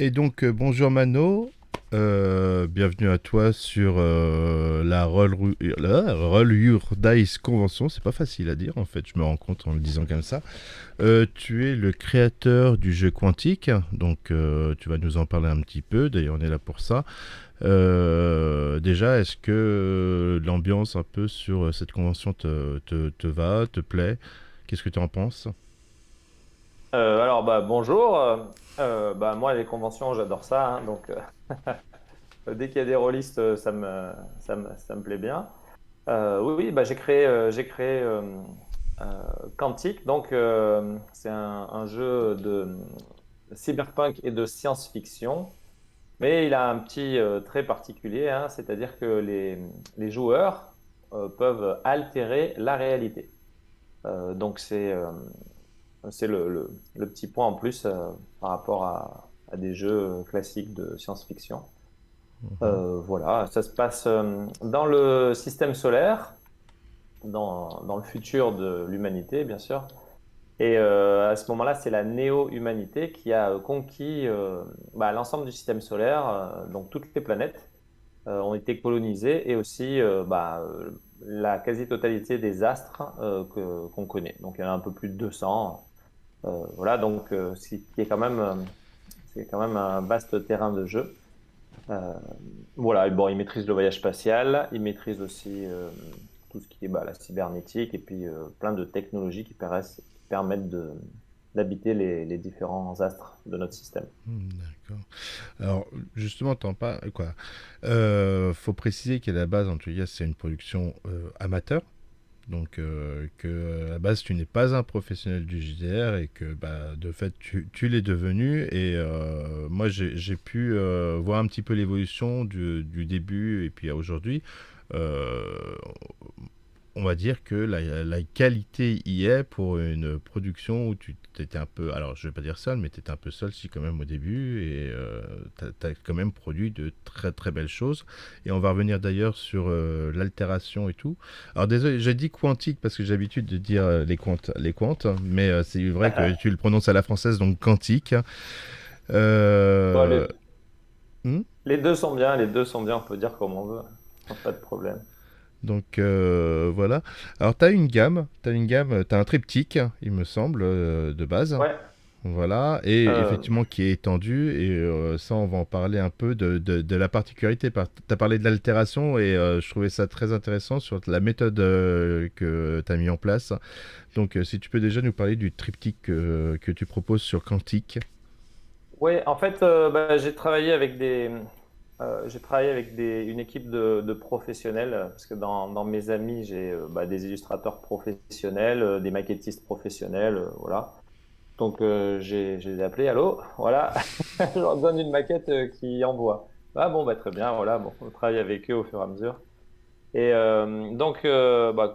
Et donc, bonjour Mano. Bienvenue à toi sur Roll Your Dice Convention. C'est pas facile à dire en fait, je me rends compte en le disant comme ça. Tu es le créateur du jeu Quantique, donc tu vas nous en parler un petit peu. D'ailleurs, on est là pour ça. Déjà, est-ce que l'ambiance un peu sur cette convention te va, te plaît? Qu'est-ce que tu en penses? Bonjour. Moi les conventions j'adore ça, hein, dès qu'il y a des rôlistes ça me plaît bien. Oui, j'ai créé Quantique, c'est un jeu de cyberpunk et de science-fiction, mais il a un petit trait particulier, hein, c'est-à-dire que les joueurs peuvent altérer la réalité. C'est le petit point en plus par rapport à des jeux classiques de science-fiction. Mhm. Voilà, ça se passe dans le système solaire, dans le futur de l'humanité, bien sûr. Et à ce moment-là, c'est la néo-humanité qui a conquis l'ensemble du système solaire, donc toutes les planètes ont été colonisées et aussi la quasi-totalité des astres qu'on connaît. Donc il y en a un peu plus de 200. Voilà, qui est quand même, c'est quand même un vaste terrain de jeu. Euh, voilà, et bon, il maîtrise le voyage spatial, il maîtrise aussi tout ce qui est la cybernétique et puis plein de technologies qui permettent d'habiter les différents astres de notre système. D'accord. Alors, justement, t'en pas quoi. Faut préciser qu'à la base, en tout cas, c'est une production amateur. Donc, que à la base, tu n'es pas un professionnel du JDR et que, bah, de fait, tu l'es devenu. Et moi, j'ai pu voir un petit peu l'évolution du début et puis à aujourd'hui. Euh, on va dire que la qualité y est pour une production où tu étais un peu, alors je vais pas dire seul, mais tu étais un peu seul si quand même au début, et tu as quand même produit de très très belles choses. Et on va revenir d'ailleurs sur l'altération et tout. Alors désolé, j'ai dit quantique parce que j'ai l'habitude de dire les quantes, mais c'est vrai que tu le prononces à la française, donc quantique. Bon, Euh, hmm. les deux sont bien, les deux sont bien, on peut dire comme on veut, pas de problème. Donc voilà. Alors t'as un triptyque, il me semble, de base. Ouais, Voilà, et euh, effectivement qui est étendu, et ça on va en parler un peu de la particularité. Tu as parlé de l'altération, et je trouvais ça très intéressant sur la méthode que tu as mis en place. Donc si tu peux déjà nous parler du triptyque que tu proposes sur Quantique. ouais, en fait, j'ai travaillé avec une équipe de professionnels, parce que dans mes amis, j'ai des illustrateurs professionnels, des maquettistes professionnels, voilà. Je les ai appelés, allô, voilà, je leur donne une maquette qui envoie. Ah bon, bah, très bien, voilà, bon, on travaille avec eux au fur et à mesure.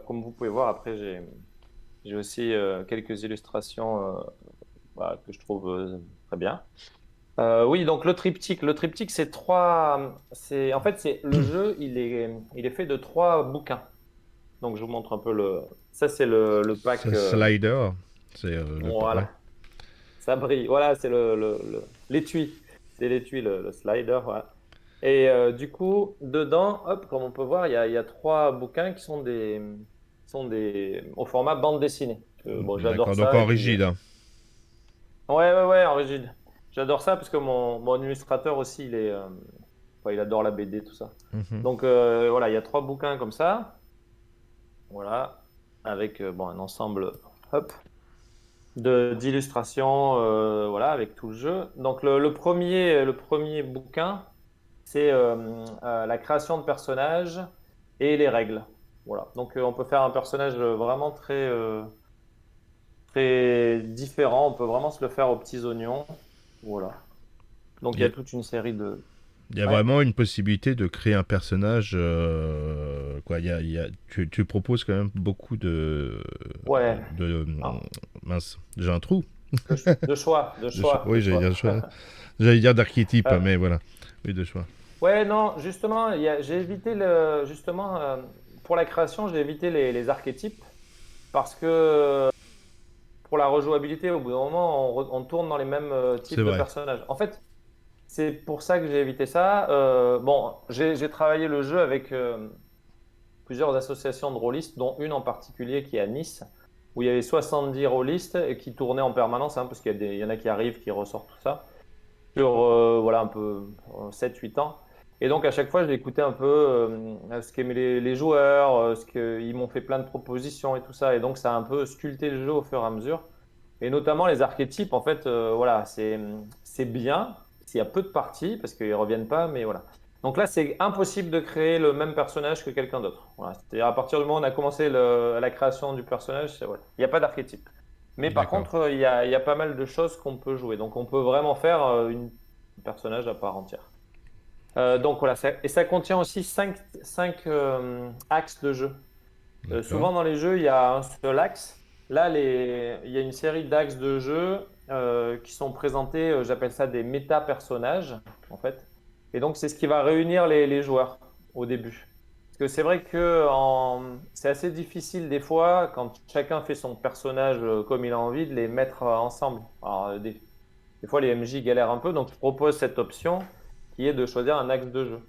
Comme vous pouvez voir, après, j'ai aussi quelques illustrations que je trouve très bien. Oui, donc le triptyque, en fait, c'est le jeu, il est fait de trois bouquins. Donc je vous montre un peu ça c'est le pack, Slider, c'est ouais. voilà, ça brille. Voilà, c'est l'étui, c'est l'étui, le slider, voilà. Et du coup, dedans, hop, comme on peut voir, il y a trois bouquins qui sont au format bande dessinée. Bon, j'adore D'accord, donc ça et en puis rigide, hein. ouais, ouais, ouais, en rigide. J'adore ça parce que mon illustrateur aussi, il adore la BD, tout ça. Mhm. Donc voilà, il y a trois bouquins comme ça, voilà, avec un ensemble, hop, d'illustrations, voilà, avec tout le jeu. Donc le premier bouquin, c'est la création de personnages et les règles. Voilà. Donc on peut faire un personnage vraiment très très différent. On peut vraiment se le faire aux petits oignons. Voilà. Donc il y a toute une série de. Il y a Ouais, vraiment une possibilité de créer un personnage. Quoi, tu proposes quand même beaucoup ouais. de Ah, mince, j'ai un trou. de choix, de choix, de Oui, choix. j'allais dire d'archétype, Euh, mais voilà. Oui, de choix. ouais, non, justement, j'ai évité justement, pour la création, j'ai évité les archétypes parce que pour la rejouabilité, au bout d'un moment, on tourne dans les mêmes C'est types de vrai. personnages. En fait, c'est pour ça que j'ai évité ça. Bon, j'ai travaillé le jeu avec plusieurs associations de rôlistes, dont une en particulier qui est à Nice, où il y avait 70 rôlistes et qui tournaient en permanence, hein, parce il y en a qui arrivent, qui ressortent tout ça, sur voilà, un peu 7-8 ans. Et donc à chaque fois, je l'écoutais un peu ce qu'aimaient les joueurs, ils m'ont fait plein de propositions et tout ça. Et donc ça a un peu sculpté le jeu au fur et à mesure. Et notamment les archétypes, en fait, voilà, c'est bien s'il y a peu de parties, parce qu'ils reviennent pas, mais voilà. Donc là, c'est impossible de créer le même personnage que quelqu'un d'autre. Voilà. C'est-à-dire à partir du moment où on a commencé la création du personnage, voilà. Il n'y a pas d'archétype. Mais par D'accord. contre, il y a pas mal de choses qu'on peut jouer. Donc on peut vraiment faire un personnage à part entière. Donc voilà, et ça contient aussi cinq axes de jeu. D'accord. Souvent dans les jeux, il y a un seul axe. Là, il y a une série d'axes de jeu qui sont présentés, j'appelle ça des méta-personnages, en fait. Et donc, c'est ce qui va réunir les joueurs au début. Parce que c'est vrai que c'est assez difficile des fois, quand chacun fait son personnage comme il a envie, de les mettre ensemble. Alors, des fois, les MJ galèrent un peu, donc je propose cette option qui est de choisir un axe de jeu.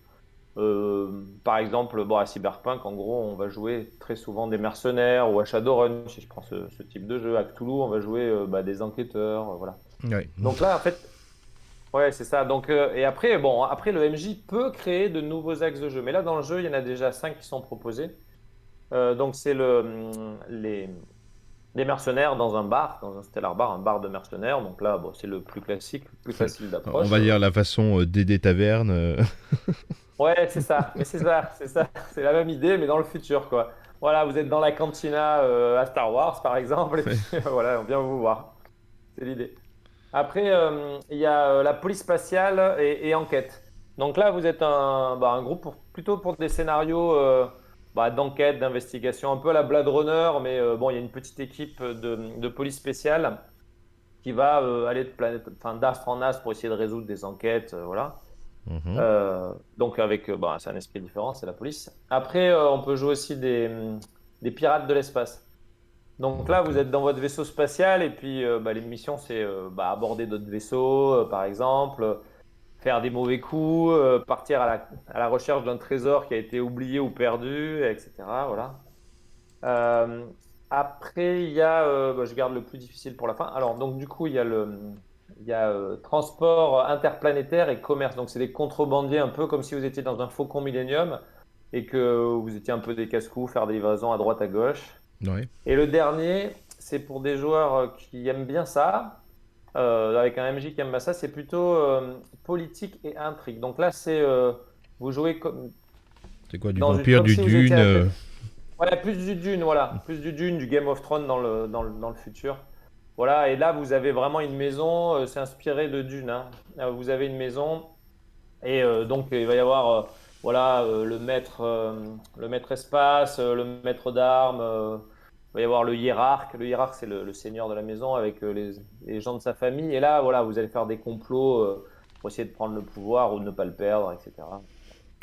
Par exemple, bon, à Cyberpunk, en gros, on va jouer très souvent des mercenaires ou à Shadowrun, si je prends ce type de jeu. À Cthulhu, on va jouer des enquêteurs, voilà. Ouais. Donc là, en fait, ouais, c'est ça. Donc, et après, bon, après, le MJ peut créer de nouveaux axes de jeu. Mais là, dans le jeu, il y en a déjà 5 qui sont proposés. Donc, c'est les mercenaires dans un bar, dans un Stellar Bar, un bar de mercenaires. Donc là, bon, c'est le plus classique, le plus facile On d'approche. va dire la façon DD Taverne. Ouais, c'est ça. Mais c'est ça, c'est ça. C'est la même idée, mais dans le futur, quoi. Voilà, vous êtes dans la cantina à Star Wars, par exemple, et puis voilà, on vient vous voir. C'est l'idée. Après, il y a la police spatiale et enquête. Donc là, vous êtes un groupe plutôt pour des scénarios d'enquête, d'investigation, un peu à la Blade Runner, mais bon, il y a une petite équipe de police spéciale qui va aller de planète, enfin, d'astre en astre pour essayer de résoudre des enquêtes, voilà. Mhm. Donc avec, c'est un esprit différent, c'est la police. Après, on peut jouer aussi des pirates de l'espace. Donc là, vous D'accord. êtes dans votre vaisseau spatial et puis les missions, c'est aborder d'autres vaisseaux, par exemple, faire des mauvais coups, partir à la recherche d'un trésor qui a été oublié ou perdu, etc. Voilà. Euh, Après, il y a, je garde le plus difficile pour la fin. Alors, donc du coup, il y a transport interplanétaire et commerce. Donc, c'est des contrebandiers un peu comme si vous étiez dans un Faucon Millenium et que vous étiez un peu des casse-cous, faire des livraisons à droite à gauche. Ouais. Et le dernier, c'est pour des joueurs qui aiment bien ça, avec un MJ qui aime bien ça, c'est plutôt politique et intrigue. Donc là, vous jouez C'est quoi, du vampire, comme du si vous étiez dune ouais, plus du Dune, voilà. Plus du Dune, du Game of Thrones dans le futur. Voilà, et là, vous avez vraiment une maison, c'est inspiré de Dune, hein. Vous avez une maison, et donc il va y avoir voilà, le maître espace, le maître d'armes, il va y avoir le hiérarque. Le hiérarque, c'est le seigneur de la maison avec les gens de sa famille. Et là, voilà, vous allez faire des complots pour essayer de prendre le pouvoir ou de ne pas le perdre, etc.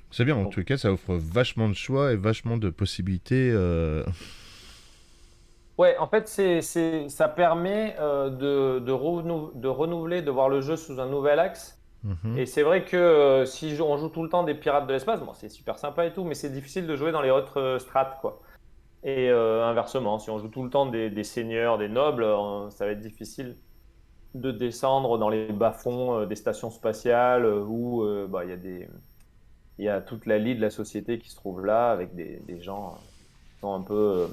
C'est bien, en Donc, tout cas, ça offre vachement de choix et vachement de possibilités. ouais, en fait, ça permet de renouveler, de voir le jeu sous un nouvel axe. Mhm. Et c'est vrai que si on joue tout le temps des pirates de l'espace, bon, c'est super sympa et tout, mais c'est difficile de jouer dans les autres strates, quoi. Et inversement, si on joue tout le temps des seigneurs, des nobles, ça va être difficile de descendre dans les bas-fonds des stations spatiales où il y a toute la lie de la société qui se trouve là, avec des gens qui sont un peu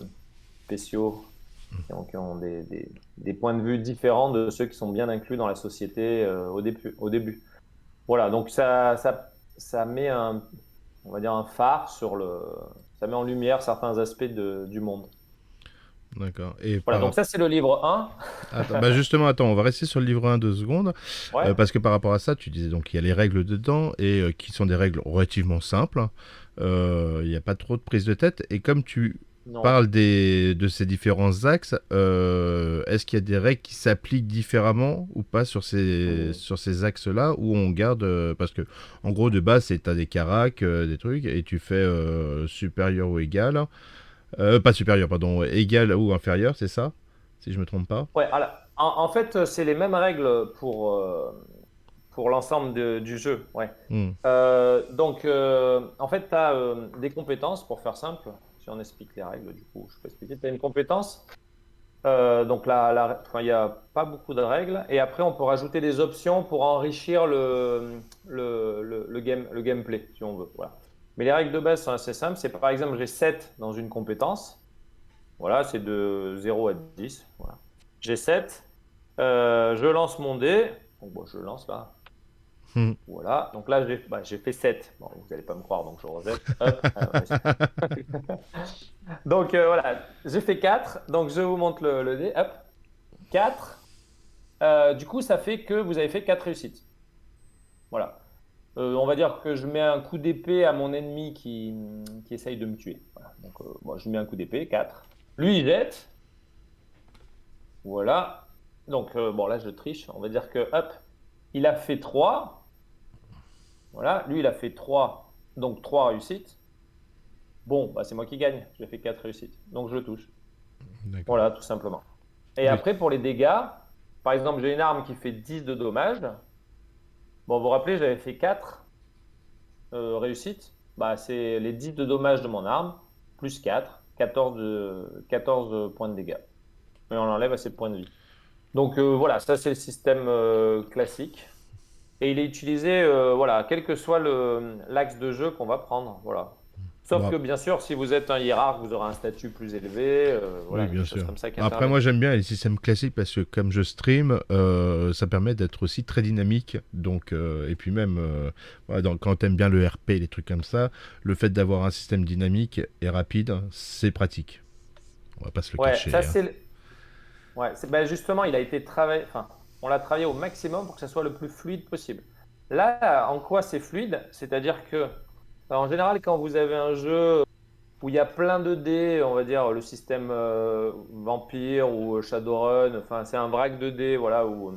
spéciaux, qui ont des points de vue différents de ceux qui sont bien inclus dans la société au début. Voilà, donc ça met on va dire un phare ça met en lumière certains aspects du monde. D'accord. Et Voilà, par donc ça c'est le livre 1. Attends, bah justement, attends, on va rester sur le livre 1 2 secondes. Ouais. Parce que par rapport à ça, tu disais donc il y a les règles dedans et qui sont des règles relativement simples. Il n'y a pas trop de prise de tête. Et comme tu Non. parles de ces différents axes, est-ce qu'il y a des règles qui s'appliquent différemment ou pas Hmm. sur ces axes-là où on garde. Parce que, en gros, de base, c'est t'as des caracs, des trucs, et tu fais supérieur ou égal. Pas supérieur, pardon, égal ou inférieur, c'est ça? Si je me trompe pas. Ouais, alors, en fait, c'est les mêmes règles pour l'ensemble du jeu, ouais. Hmm. Donc, en fait, tu as des compétences, pour faire simple, si on explique les règles, du coup, je peux expliquer. Tu as une compétence, donc enfin, il n'y a pas beaucoup de règles, et après, on peut rajouter des options pour enrichir le gameplay, si on veut. Voilà. Mais les règles de base sont assez simples. C'est par exemple, j'ai 7 dans une compétence. Voilà, c'est de 0 à 10. Voilà. J'ai 7. Je lance mon dé. Donc, bon, je le lance là. Hmm. Voilà, donc là j'ai fait 7. Bon, vous n'allez pas me croire, donc je rejette. Hop. Donc voilà, j'ai fait 4. Donc je vous montre le dé. Hop, 4. Du coup, ça fait que vous avez fait 4 réussites. Voilà. On va dire que je mets un coup d'épée à mon ennemi qui essaye de me tuer. Voilà. Donc bon, je lui mets un coup d'épée, 4. Lui, il jette. Voilà. Donc bon, là je triche. On va dire que hop, il a fait 3. Voilà, lui, il a fait 3. Donc 3 réussites. Bon, bah, c'est moi qui gagne. J'ai fait 4 réussites. Donc je le touche. D'accord. Voilà, tout simplement. Et Oui. après, pour les dégâts, par exemple, j'ai une arme qui fait 10 de dommages. Bon, vous vous rappelez, j'avais fait 4 réussites. Bah, c'est les 10 de dommages de mon arme, plus 4, 14 points de dégâts. Et on enlève assez de points de vie. Donc voilà, ça c'est le système classique. Et il est utilisé, voilà, quel que soit l'axe de jeu qu'on va prendre. Voilà. Sauf que Bon, bien sûr, si vous êtes un hiérarque, vous aurez un statut plus élevé. oui, Voilà, il y a bien des choses sûr. comme ça qui Après, interviennent. moi, j'aime bien les systèmes classiques parce que comme je stream, ça permet d'être aussi très dynamique. Donc, et puis même, voilà, quand t'aimes bien le RP, les trucs comme ça, le fait d'avoir un système dynamique et rapide, c'est pratique. On va pas se le Ouais, ça cacher, hein. c'est ouais, ben, justement, il a été travaillé, enfin, on l'a travaillé au maximum pour que ça soit le plus fluide possible. Là, en quoi c'est fluide? C'est-à-dire que, en général, quand vous avez un jeu où il y a plein de dés, on va dire le système Vampire ou Shadowrun, enfin, c'est un vrac de dés, voilà, où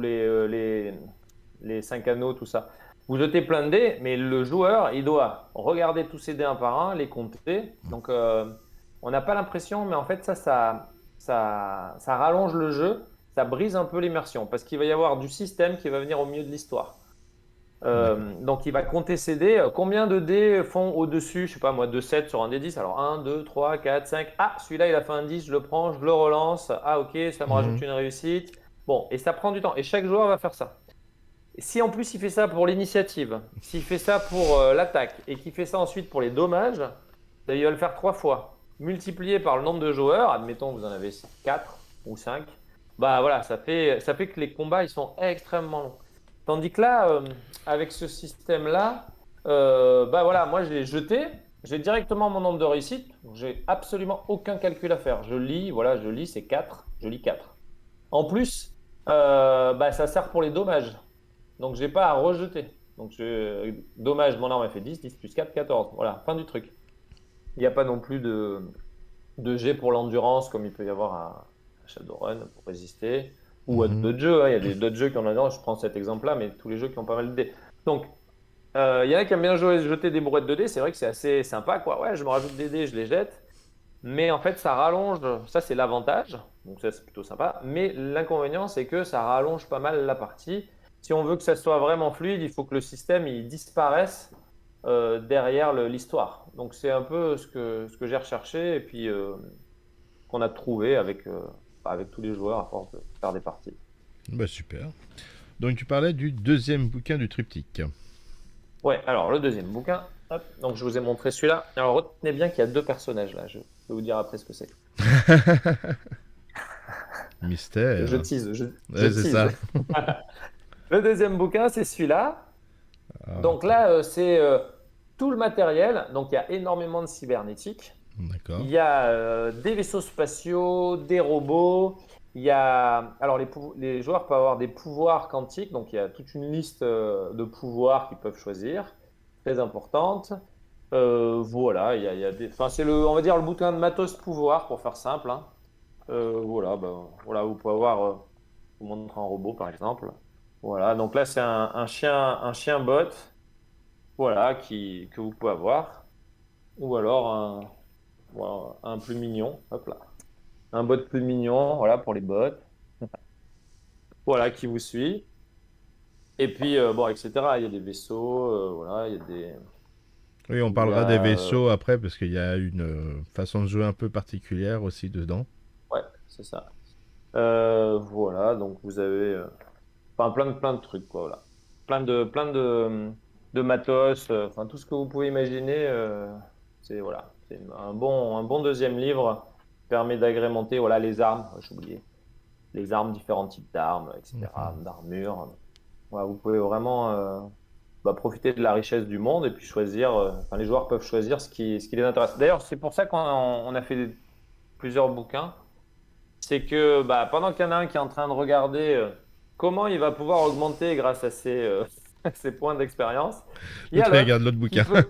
les 5 anneaux, tout ça. Vous jetez plein de dés, mais le joueur, il doit regarder tous ces dés un par un, les compter. Donc, on n'a pas l'impression, mais en fait, ça rallonge le jeu, ça brise un peu l'immersion, parce qu'il va y avoir du système qui va venir au milieu de l'histoire. D'accord. Donc, il va compter ses dés. Combien de dés font au-dessus, je sais pas moi, de 7 sur un des 10? Alors, 1, 2, 3, 4, 5. Ah, celui-là, il a fait un 10, je le prends, je le relance. Ah, ok, ça me rajoute Mhm. une réussite. Bon, et ça prend du temps. Et chaque joueur va faire ça. Si en plus il fait ça pour l'initiative, s'il fait ça pour l'attaque et qu'il fait ça ensuite pour les dommages, il va le faire 3 fois. Multiplié par le nombre de joueurs, admettons vous en avez 4 ou 5, bah voilà, ça fait que les combats ils sont extrêmement longs. Tandis que là, avec ce système-là, bah voilà, moi je l'ai jeté, j'ai directement mon nombre de réussites, donc j'ai absolument aucun calcul à faire. Je lis, voilà, je lis, c'est 4, je lis 4. En plus, bah, ça sert pour les dommages. Donc, j'ai pas à rejeter. Donc, dommage, mon arme a fait 10, 10 plus 4, 14. Voilà, fin du truc. Il n'y a pas non plus de jet pour l'endurance comme il peut y avoir à Shadowrun pour résister ou à Mhm. d'autres jeux, hein. Il y a d'autres jeux qui en ont. Je prends cet exemple-là, mais tous les jeux qui ont pas mal de dés. Donc, il y en a qui aiment bien jouer, jeter des brouettes de dés. C'est vrai que c'est assez sympa, quoi. Ouais, je me rajoute des dés, je les jette. Mais en fait, ça rallonge. Ça, c'est l'avantage. Donc, ça, c'est plutôt sympa. Mais l'inconvénient, c'est que ça rallonge pas mal la partie. Si on veut que ça soit vraiment fluide, il faut que le système il disparaisse derrière l'histoire. Donc, c'est un peu ce que j'ai recherché et puis qu'on a trouvé avec tous les joueurs à force de faire des parties. Bah, super. Donc, tu parlais du deuxième bouquin du triptyque. Ouais, alors le deuxième bouquin. Hop, donc, je vous ai montré celui-là. Alors, retenez bien qu'il y a deux personnages là. Je vais vous dire après ce que c'est. Je Mystère. tease, je Ouais, c'est tease. ça. Le deuxième bouquin, c'est celui-là. Ah, Donc là, c'est tout le matériel. Donc il y a énormément de cybernétique. Il d'accord. y a des vaisseaux spatiaux, des robots. Il y a alors les joueurs peuvent avoir des pouvoirs quantiques. Donc il y a toute une liste de pouvoirs qu'ils peuvent choisir, très importante. Voilà, il y a des. Enfin, on va dire le bouquin de matos pouvoir pour faire simple, hein. Voilà, ben, voilà, vous pouvez avoir. Je vous montre un robot par exemple. Voilà, donc là c'est un chien bot. Voilà, que vous pouvez avoir. Ou alors voilà, un plus mignon. Hop là. Un bot plus mignon, voilà, pour les bots. Voilà, qui vous suit. Et puis, bon, etc. Il y a des vaisseaux, voilà, Oui, on il y parlera des a, vaisseaux après parce qu'il y a une façon de jouer un peu particulière aussi dedans. ouais, c'est ça. Voilà, donc vous avez, enfin, plein de trucs, quoi, voilà. Plein de matos, enfin, tout ce que vous pouvez imaginer, c'est, voilà, c'est un bon deuxième livre qui permet d'agrémenter, voilà, les armes, j'ai oublié, les armes, différents types d'armes, etc., Mhm. d'armures. Voilà, vous pouvez vraiment, profiter de la richesse du monde et puis choisir, enfin, les joueurs peuvent choisir ce qui les intéresse. D'ailleurs, c'est pour ça qu'on a fait plusieurs bouquins. C'est que pendant qu'il y en a un qui est en train de regarder comment il va pouvoir augmenter grâce à ses, ses points d'expérience, il y a L'autre, il regarde l'autre l'autre qui bouquin. peut,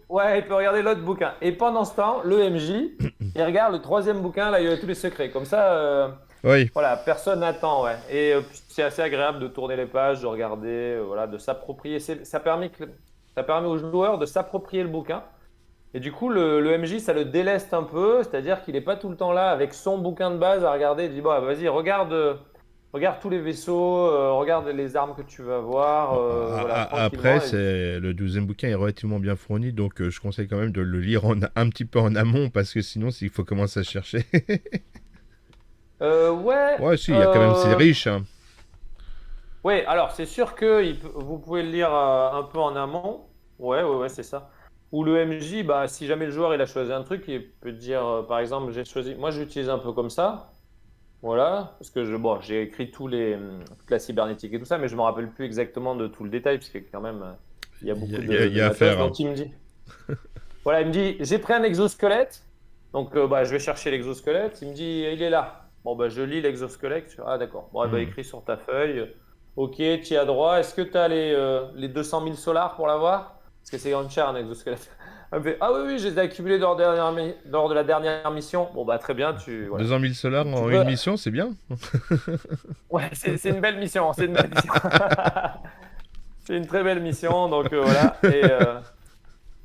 ouais, il peut regarder l'autre bouquin. Et pendant ce temps, le MJ, il regarde le troisième bouquin, là, il y a tous les secrets. Comme ça, Oui. voilà, personne n'attend, ouais. Et c'est assez agréable de tourner les pages, de regarder, voilà, de s'approprier. Ça permet aux joueurs de s'approprier le bouquin. Et du coup, le MJ, ça le déleste un peu, c'est-à-dire qu'il n'est pas tout le temps là avec son bouquin de base à regarder. Il dit, bon, vas-y, regarde, regarde tous les vaisseaux, regarde les armes que tu vas avoir, Bon, voilà, après, tranquillement. c'est le 12e bouquin est relativement bien fourni, donc je conseille quand même de le lire un petit peu en amont parce que sinon, s'il faut commencer à chercher. Ouais, Ouais, si, il y a quand même, c'est riche, hein. ouais, alors c'est sûr que vous pouvez le lire un peu en amont. Ouais, c'est ça. Ou le MJ, bah, si jamais le joueur il a choisi un truc, il peut dire, par exemple, j'ai choisi, moi j'utilise un peu comme ça. Voilà, parce que bon, j'ai écrit toute la cybernétique et tout ça, mais je me rappelle plus exactement de tout le détail, parce que quand même, il y a beaucoup Il de y a à matos. faire, hein. Donc il me dit, voilà, il me dit, j'ai pris un exosquelette, donc je vais chercher l'exosquelette. Il me dit, il est là. Bon, je lis l'exosquelette. Ah, d'accord. Bon, Hmm. écrit sur ta feuille. Ok, tu y as droit. Est-ce que tu as les 200 000 solars pour l'avoir? Parce que c'est quand même cher un exosquelette. Elle me fait, ah oui, je les ai accumulés lors de la dernière mission. Bon, très bien, voilà. 200 000 solars Tu en peux. une mission, c'est bien. Ouais, c'est une belle mission. C'est une belle mission. C'est une très belle mission. Donc voilà. Et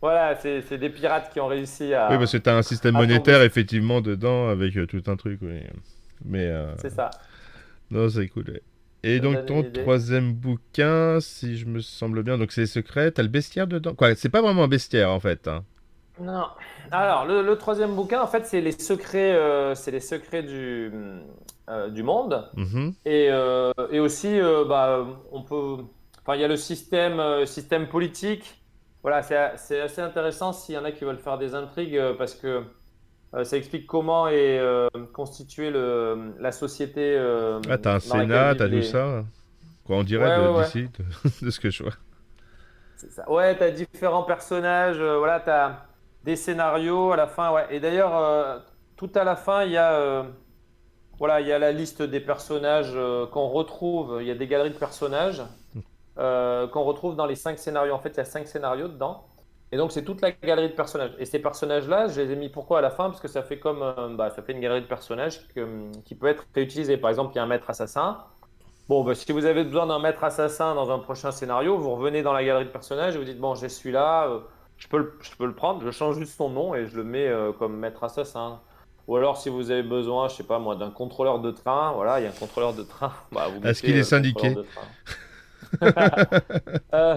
voilà, c'est des pirates qui ont réussi Oui, parce que tu as un système à tomber. monétaire effectivement dedans avec tout un truc, oui. Mais C'est ça. non, c'est cool. Et Ça donc donne une ton idée. troisième bouquin, si je me semble bien, donc c'est les secrets, t'as le bestiaire dedans. Quoi, c'est pas vraiment un bestiaire en fait, hein. Non. Alors, le troisième bouquin, en fait, c'est les secrets du monde. Mhm. Et aussi, on peut. Enfin, il y a le système politique. Voilà, c'est assez intéressant s'il y en a qui veulent faire des intrigues, parce que ça explique comment est constituée la société Ah, t'as un dans laquelle Sénat, t'as vivent tout les. ça. Quoi, on dirait Ouais, ouais, ouais. d'ici, de ce que je vois. C'est ça. Ouais, t'as différents personnages, voilà, t'as des scénarios à la fin, ouais. Et d'ailleurs, tout à la fin, voilà, il y a la liste des personnages qu'on retrouve. Il y a des galeries de personnages qu'on retrouve dans les 5 scénarios. En fait, il y a 5 scénarios dedans. Et donc, c'est toute la galerie de personnages. Et ces personnages-là, je les ai mis pourquoi à la fin? Parce que ça fait ça fait une galerie de personnages qui peut être réutilisée. Par exemple, il y a un maître assassin. Bon, si vous avez besoin d'un maître assassin dans un prochain scénario, vous revenez dans la galerie de personnages et vous dites, bon, j'ai celui-là, je peux le prendre, je change juste son nom et je le mets comme maître assassin. Ou alors, si vous avez besoin, je sais pas moi, d'un contrôleur de train, voilà, il y a un contrôleur de train, vous Est-ce mettez qu'il est contrôleur syndiqué? de train. Euh,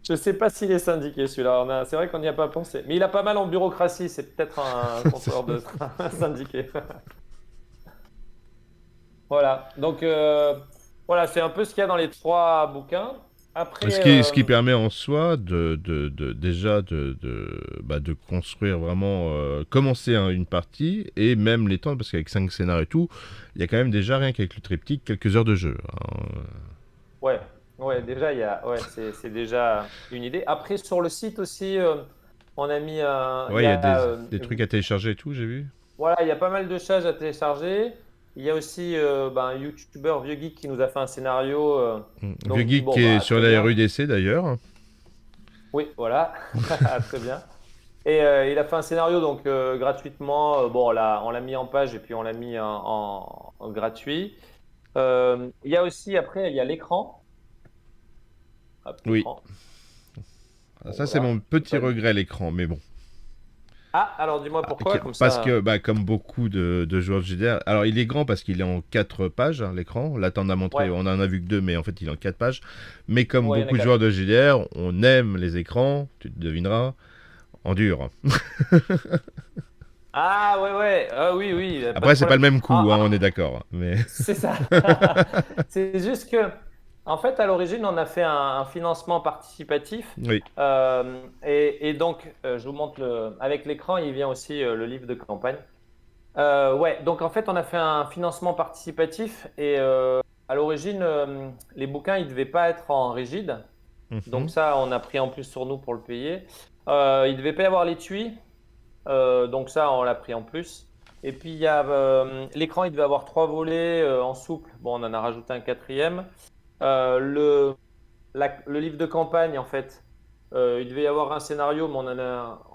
je sais pas s'il est syndiqué celui-là, c'est vrai qu'on n'y a pas pensé. Mais il a pas mal en bureaucratie, c'est peut-être un contrôleur de train syndiqué. Voilà, donc voilà, c'est un peu ce qu'il y a dans les 3 bouquins. Après, Ce qui permet en soi déjà de construire vraiment, commencer une partie et même l'étendre, parce qu'avec 5 scénarios et tout, il y a quand même déjà rien qu'avec le triptyque quelques heures de jeu, hein. ouais, ouais, déjà, ouais, c'est déjà une idée. Après, sur le site aussi, on a mis il Ouais, y il y a a, des trucs à télécharger et tout, j'ai vu. voilà, il y a pas mal de choses à télécharger. Il y a aussi un YouTuber Vieux Geek qui nous a fait un scénario. Vieux Donc, je dis, Geek bon, qui est sur très la bien. RUDC d'ailleurs. Oui, voilà, très bien. Et il a fait un scénario donc gratuitement. Bon, on l'a mis en page et puis on l'a mis en gratuit. Il y a aussi, après, il y a l'écran. Hop, Oui. l'écran. Ah, Bon, ça, c'est mon voilà. C'est petit pas. regret, l'écran, mais bon. Ah, alors dis-moi pourquoi, comme Parce ça. que, bah, comme beaucoup de joueurs de GDR, alors il est grand parce qu'il est en 4 pages, hein, l'écran. Là, t'en as montré, Ouais, on en a vu que 2, mais en fait, il est en 4 pages. Mais comme ouais, il y en a beaucoup de quatre. joueurs de GDR, on aime les écrans, tu te devineras, en dur. Ah, ouais, ouais. Ah, oui, oui, pas de Après, c'est pas problème. le même Ah, coût, hein, on est ah, d'accord. Mais c'est ça. C'est juste que, en fait, à l'origine, on a fait un financement participatif. oui. Et donc, je vous montre avec l'écran, il vient aussi le livre de campagne. Ouais, donc en fait, on a fait un financement participatif et à l'origine, les bouquins, ils ne devaient pas être en rigide. Donc Mhm. ça, on a pris en plus sur nous pour le payer. Il ne devait pas y avoir l'étui. Donc ça, on l'a pris en plus. Et puis, il y a l'écran, il devait avoir trois volets en souple. Bon, on en a rajouté un quatrième. Le livre de campagne, en fait, il devait y avoir un scénario, mais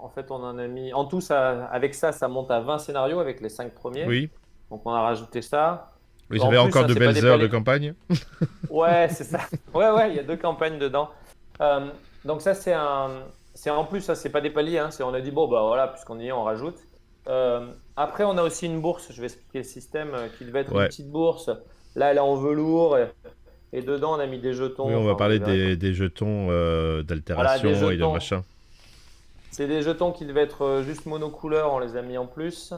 en fait, on en a mis. En tout, avec ça, ça monte à 20 scénarios avec les 5 premiers. Oui. Donc, on a rajouté ça. Oui, ça En fait plus, encore ça, de c'est pas belles des heures de palais. campagne. Ouais, c'est ça. Ouais, ouais, il y a deux campagnes dedans. Donc, ça, c'est en plus, ça, c'est pas des paliers, hein. On a dit, bon, bah voilà, puisqu'on y est, on rajoute. Après, on a aussi une bourse, je vais expliquer le système, qui devait être une Ouais. petite bourse. Là, elle est en velours. Et dedans, on a mis des Oui, jetons. on va Enfin, vous les parler verrez quand. des jetons Voilà, des d'altération et de jetons. machin. C'est des jetons qui devaient être juste monocouleurs, on les a mis en plus.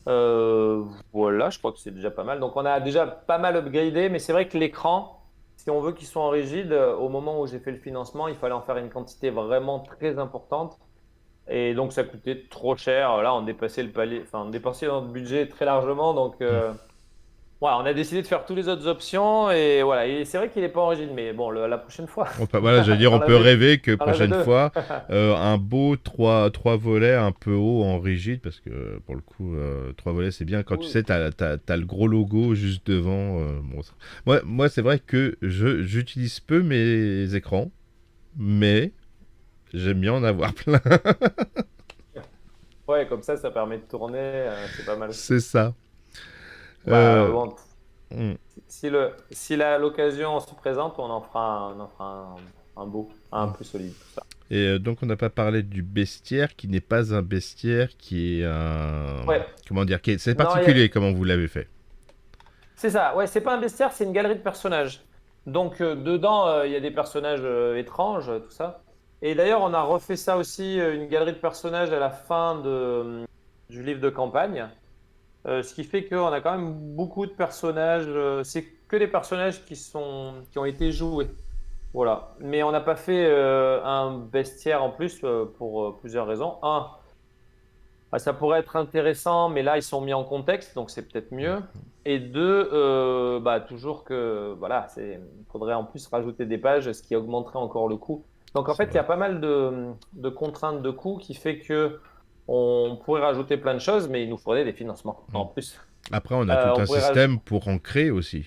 Euh, voilà, je crois que c'est déjà pas mal. Donc on a déjà pas mal upgradé, mais c'est vrai que l'écran, si on veut qu'il soit en rigide, au moment où j'ai fait le financement, il fallait en faire une quantité vraiment très importante. Et donc ça coûtait trop cher. Là, on dépassait le palier, enfin, on dépassait notre budget très largement. Donc ouais, on a décidé de faire toutes les autres options. Et voilà, et c'est vrai qu'il n'est pas en rigide, mais bon, la prochaine fois, Voilà, j'allais dire, on j'en peut avais, rêver que j'en avais prochaine deux. fois, un beau trois volets un peu haut en rigide, parce que pour le coup, 3 volets c'est bien quand tu Oui. sais, t'as le gros logo juste devant. Bon, moi c'est vrai que j'utilise peu mes écrans, mais j'aime bien en avoir plein. Ouais, comme ça permet de tourner, c'est pas mal aussi. C'est ça. Bah, Euh, bon, hmm. si l'occasion se présente, on en fera un beau, un Hmm. plus solide, tout ça. Et donc on n'a pas parlé du bestiaire qui n'est pas un bestiaire, qui est un... Ouais, Comment dire, c'est non, particulier comment vous l'avez fait. c'est ça. Ouais, c'est pas un bestiaire, c'est une galerie de personnages. Donc, dedans, il y a des personnages étranges, tout ça. Et d'ailleurs, on a refait ça aussi, une galerie de personnages à la fin du livre de campagne. Ce qui fait qu'on a quand même beaucoup de personnages. C'est que des personnages qui ont été joués. Voilà. Mais on n'a pas fait un bestiaire en plus pour plusieurs raisons. Un, bah, ça pourrait être intéressant, mais là, ils sont mis en contexte, donc c'est peut-être mieux. Et deux, bah, toujours que, voilà, il faudrait en plus rajouter des pages, ce qui augmenterait encore le coût. Donc en C'est fait, il y vrai. a pas mal de contraintes de coûts qui fait que on pourrait rajouter plein de choses, mais il nous faudrait des financements Hmm. en plus. Après, on a tout On un pourrait rajouter. système pour en créer aussi.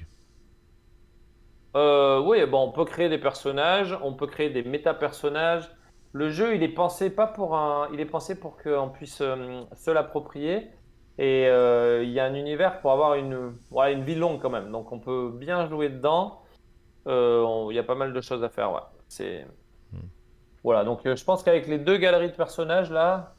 Oui, bon, on peut créer des personnages, on peut créer des méta-personnages. Le jeu, il est pensé pour qu'on puisse se l'approprier. Et il y a un univers pour avoir voilà, une vie longue quand même. Donc on peut bien jouer dedans. Il y a pas mal de choses à faire. Ouais. Hmm. Voilà, donc je pense qu'avec les deux galeries de personnages là,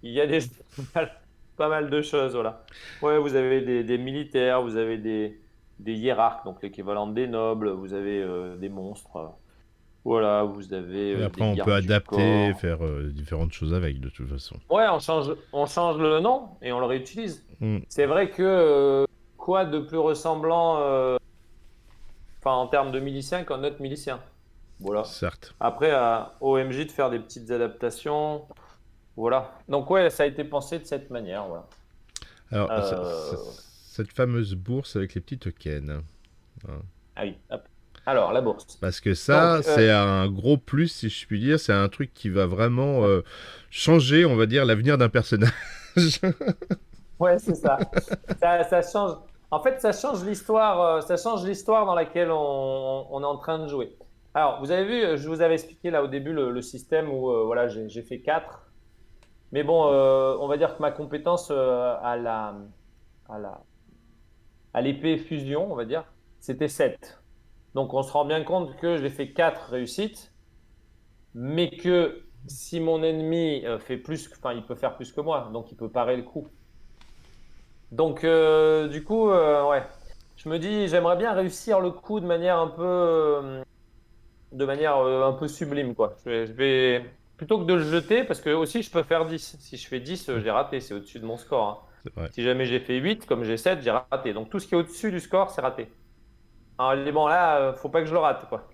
il y a pas mal, pas mal de choses. Voilà. Ouais, vous avez des militaires, vous avez des hiérarques, donc l'équivalent des nobles, vous avez des monstres. Voilà, vous avez Et après, des on peut gardes du adapter, corps. faire différentes choses avec, de toute façon. Ouais, on change le nom et on le réutilise. Hmm. C'est vrai que quoi de plus ressemblant, enfin en termes de milicien qu'un autre milicien. Voilà. Certes. Après, à OMJ de faire des petites adaptations. Voilà. Donc ouais, ça a été pensé de cette manière. Voilà. Alors, Euh, cette fameuse bourse avec les petits tokens, hein. Ah oui. Hop. Alors la bourse. Parce que Donc ça, c'est un gros plus, si je puis dire. C'est un truc qui va vraiment ouais, changer, on va dire, l'avenir d'un personnage. ouais, c'est ça. Ça change. En fait, ça change l'histoire. Ça change l'histoire dans laquelle on est en train de jouer. Alors, vous avez vu, je vous avais expliqué là au début le système où voilà, j'ai fait 4. Mais bon, on va dire que ma compétence à la, à l'épée fusion, on va dire, c'était 7. Donc, on se rend bien compte que j'ai fait 4 réussites, mais que si mon ennemi fait plus, enfin, il peut faire plus que moi, donc il peut parer le coup. Donc, du coup, ouais, je me dis, j'aimerais bien réussir le coup de manière un peu sublime, quoi. Plutôt que de le jeter, parce que aussi je peux faire 10. Si je fais 10, j'ai raté, c'est au-dessus de mon score, hein. C'est vrai. Si jamais j'ai fait 8, comme j'ai 7, j'ai raté. Donc tout ce qui est au-dessus du score, c'est raté. Alors, bon, là, faut pas que je le rate, quoi.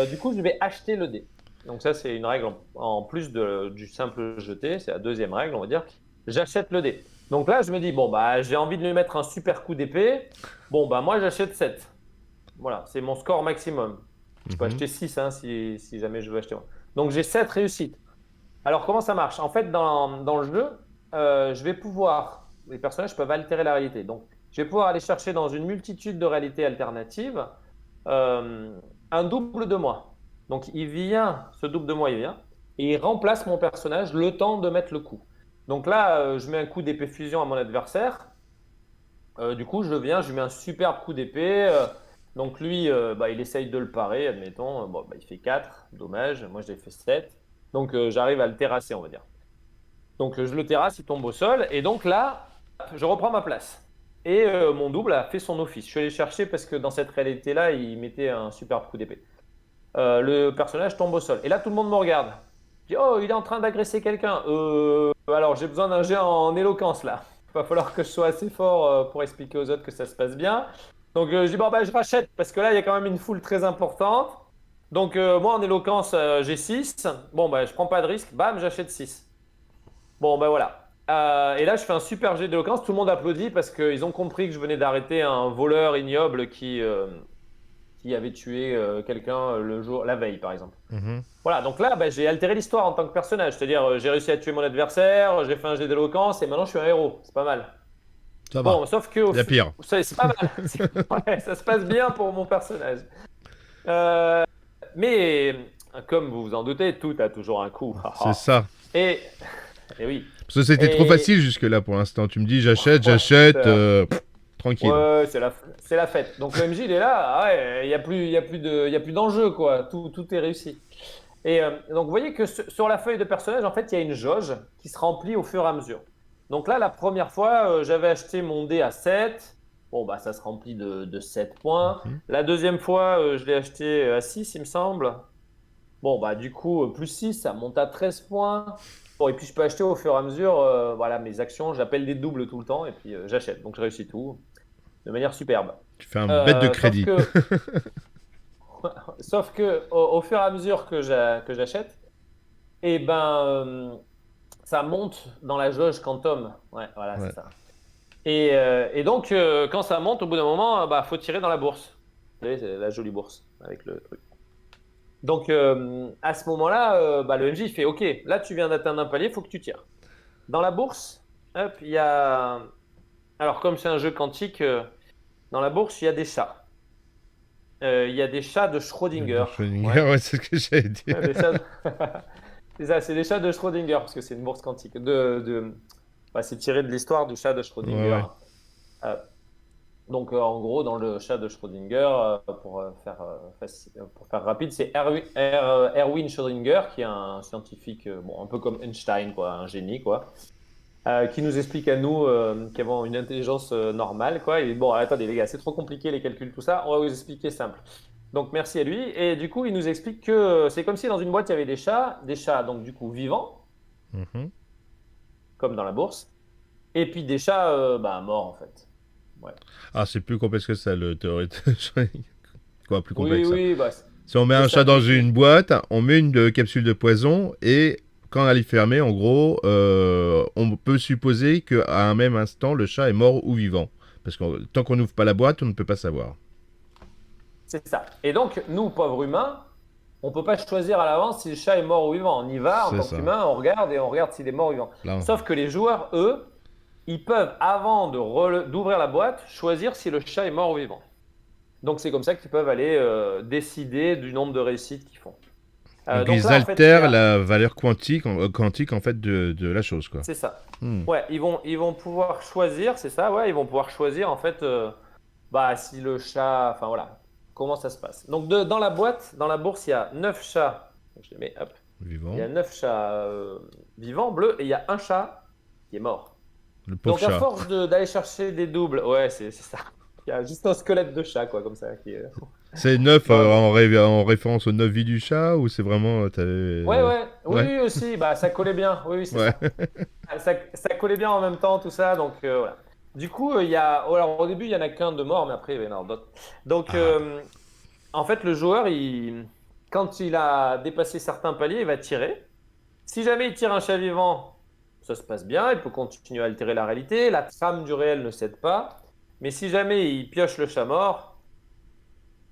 Du coup, je vais acheter le dé. Donc ça, c'est une règle en plus du simple jeter. C'est la deuxième règle, on va dire. J'achète le dé. Donc là, je me dis, bon, bah, j'ai envie de lui mettre un super coup d'épée. Bon, bah, moi, j'achète 7. Voilà, c'est mon score maximum. Je peux Mhm. acheter 6 hein, si jamais je veux acheter. Donc j'ai 7 réussites. Alors comment ça marche? En fait, dans le jeu, les personnages peuvent altérer la réalité. Donc je vais pouvoir aller chercher dans une multitude de réalités alternatives euh, un double de moi. Donc ce double de moi, il vient et il remplace mon personnage le temps de mettre le coup. Donc là, je mets un coup d'épée fusion à mon adversaire. Du coup, je lui mets un superbe coup d'épée. Donc lui, bah, il essaye de le parer, admettons. Bon, bah, il fait 4, dommage. Moi, j'ai fait 7. Donc j'arrive à le terrasser, on va dire. Donc je le terrasse, il tombe au sol. Et donc là, je reprends ma place. Et mon double a fait son office. Je suis allé chercher parce que dans cette réalité-là, il mettait un superbe coup d'épée. Le personnage tombe au sol. Et là, tout le monde me regarde. Je dis, oh, il est en train d'agresser quelqu'un. Alors, j'ai besoin d'un jet en éloquence là. Il va falloir que je sois assez fort pour expliquer aux autres que ça se passe bien. Donc, je dis, bon, bah, je rachète parce que là, il y a quand même une foule très importante. Donc, moi, en éloquence, j'ai 6. Bon, bah, je prends pas de risque. Bam, j'achète 6. Bon, ben voilà. Et là, je fais un super jet d'éloquence. Tout le monde applaudit parce qu'ils ont compris que je venais d'arrêter un voleur ignoble qui avait tué quelqu'un la veille, par exemple. Mhm. Voilà, donc là, bah, j'ai altéré l'histoire en tant que personnage. C'est-à-dire, j'ai réussi à tuer mon adversaire, j'ai fait un jet d'éloquence et maintenant je suis un héros. C'est pas mal. Ça va. Bon, sauf que Il y a pire. c'est pas mal. Ouais, ça se passe bien pour mon personnage. Euh, mais comme vous vous en doutez, tout a toujours un coût. C'est ça. et, et oui. Parce que c'était trop Et facile jusque-là pour l'instant. Tu me dis ouais, j'achète, tranquille. ouais, c'est la fête. Donc le MJ, il est là. Ah ouais, il y a plus d'enjeu, quoi. Tout est réussi. Et donc, vous voyez que sur la feuille de personnage, en fait, il y a une jauge qui se remplit au fur et à mesure. Donc là, la première fois, j'avais acheté mon dé à 7. Bon, bah, ça se remplit de 7 points. Mhm. La deuxième fois, je l'ai acheté à 6, il me semble. Bon, bah, du coup, plus 6, ça monte à 13 points. Bon, et puis, je peux acheter au fur et à mesure voilà, mes actions. J'appelle des doubles tout le temps et puis j'achète. Donc, je réussis tout de manière superbe. Tu fais un bête de Sauf crédit. que, sauf que au fur et à mesure que j'achète, et ben, ça monte dans la jauge quantum. Ouais, voilà, c'est Ouais. ça. Et donc, quand ça monte, au bout d'un moment, bah, faut tirer dans la bourse. Vous savez, c'est la jolie bourse avec le truc. Donc, à ce moment-là, bah, le MJ il fait OK, là, tu viens d'atteindre un palier, il faut que tu tires. Dans la bourse, hop, il y a. Alors, comme c'est un jeu quantique, dans la bourse, il y a des chats. Il y a des chats de De Schrödinger. Ouais. Schrödinger, ouais, c'est ce que j'allais dire. Des chats. C'est ça, c'est des chats de Schrödinger, parce que c'est une bourse quantique. Bah, c'est tiré de l'histoire du chat de Ouais, Schrödinger. ouais. Euh, donc, en gros, dans le chat de Schrödinger, pour faire rapide, c'est Erwin Schrödinger, qui est un scientifique, bon, un peu comme Einstein, quoi, un génie, quoi, qui nous explique à nous qui avons une intelligence normale, quoi. Et bon, attendez, les gars, c'est trop compliqué les calculs, tout ça. On va vous expliquer simple. Donc, merci à lui. Et du coup, il nous explique que c'est comme si dans une boîte, il y avait des chats, donc du coup, vivants, Mhm. comme dans la bourse, et puis des chats bah, morts, en fait. Ouais. Ah, c'est plus complexe que ça, le théorie de Schrödinger. Quoi, plus Oui, complexe ça. oui, bah, Si on met c'est un chat simple. dans une boîte, on met une capsule de poison et quand elle est fermée, en gros, on peut supposer qu'à un même instant, le chat est mort ou vivant. Parce que tant qu'on n'ouvre pas la boîte, on ne peut pas savoir. C'est ça. Et donc, nous, pauvres humains, on ne peut pas choisir à l'avance si le chat est mort ou vivant. On y va en C'est tant ça. qu'humain, on regarde et on regarde s'il est mort ou vivant. Là, Sauf que les joueurs, eux, ils peuvent, avant d'ouvrir la boîte, choisir si le chat est mort ou vivant. Donc, c'est comme ça qu'ils peuvent aller décider du nombre de réussites qu'ils font. donc Donc ils là, en fait, altèrent la valeur quantique en fait de la chose quoi. c'est ça. Hmm. Ouais, ils vont pouvoir choisir, c'est ça, ouais, ils vont pouvoir choisir en fait, bah, si le chat, enfin voilà, comment ça se passe. Donc dans la boîte, dans la bourse, il y a 9 chats. Donc, je les mets, hop. Il y Vivant. a 9 chats vivants, bleus, et il y a un chat qui est mort. Le pauvre Donc, à chat. force d'aller chercher des doubles, ouais, c'est ça. Il y a juste un squelette de chat, quoi, comme ça. C'est 9 Non, non. en référence aux 9 vies du chat ou c'est vraiment. Ouais, ouais, oui, Ouais, oui, aussi, bah, ça collait bien. Oui, oui, c'est ouais. ça. Ça collait bien en même temps, tout ça. Donc, voilà. Du coup, il y a. Oh, alors, au début, il y en a qu'un de mort, mais après, il y en a d'autres. Donc, Ah, en fait, le joueur, quand il a dépassé certains paliers, il va tirer. Si jamais il tire un chat vivant, ça se passe bien, il peut continuer à altérer la réalité, la trame du réel ne cède pas. Mais si jamais il pioche le chat mort,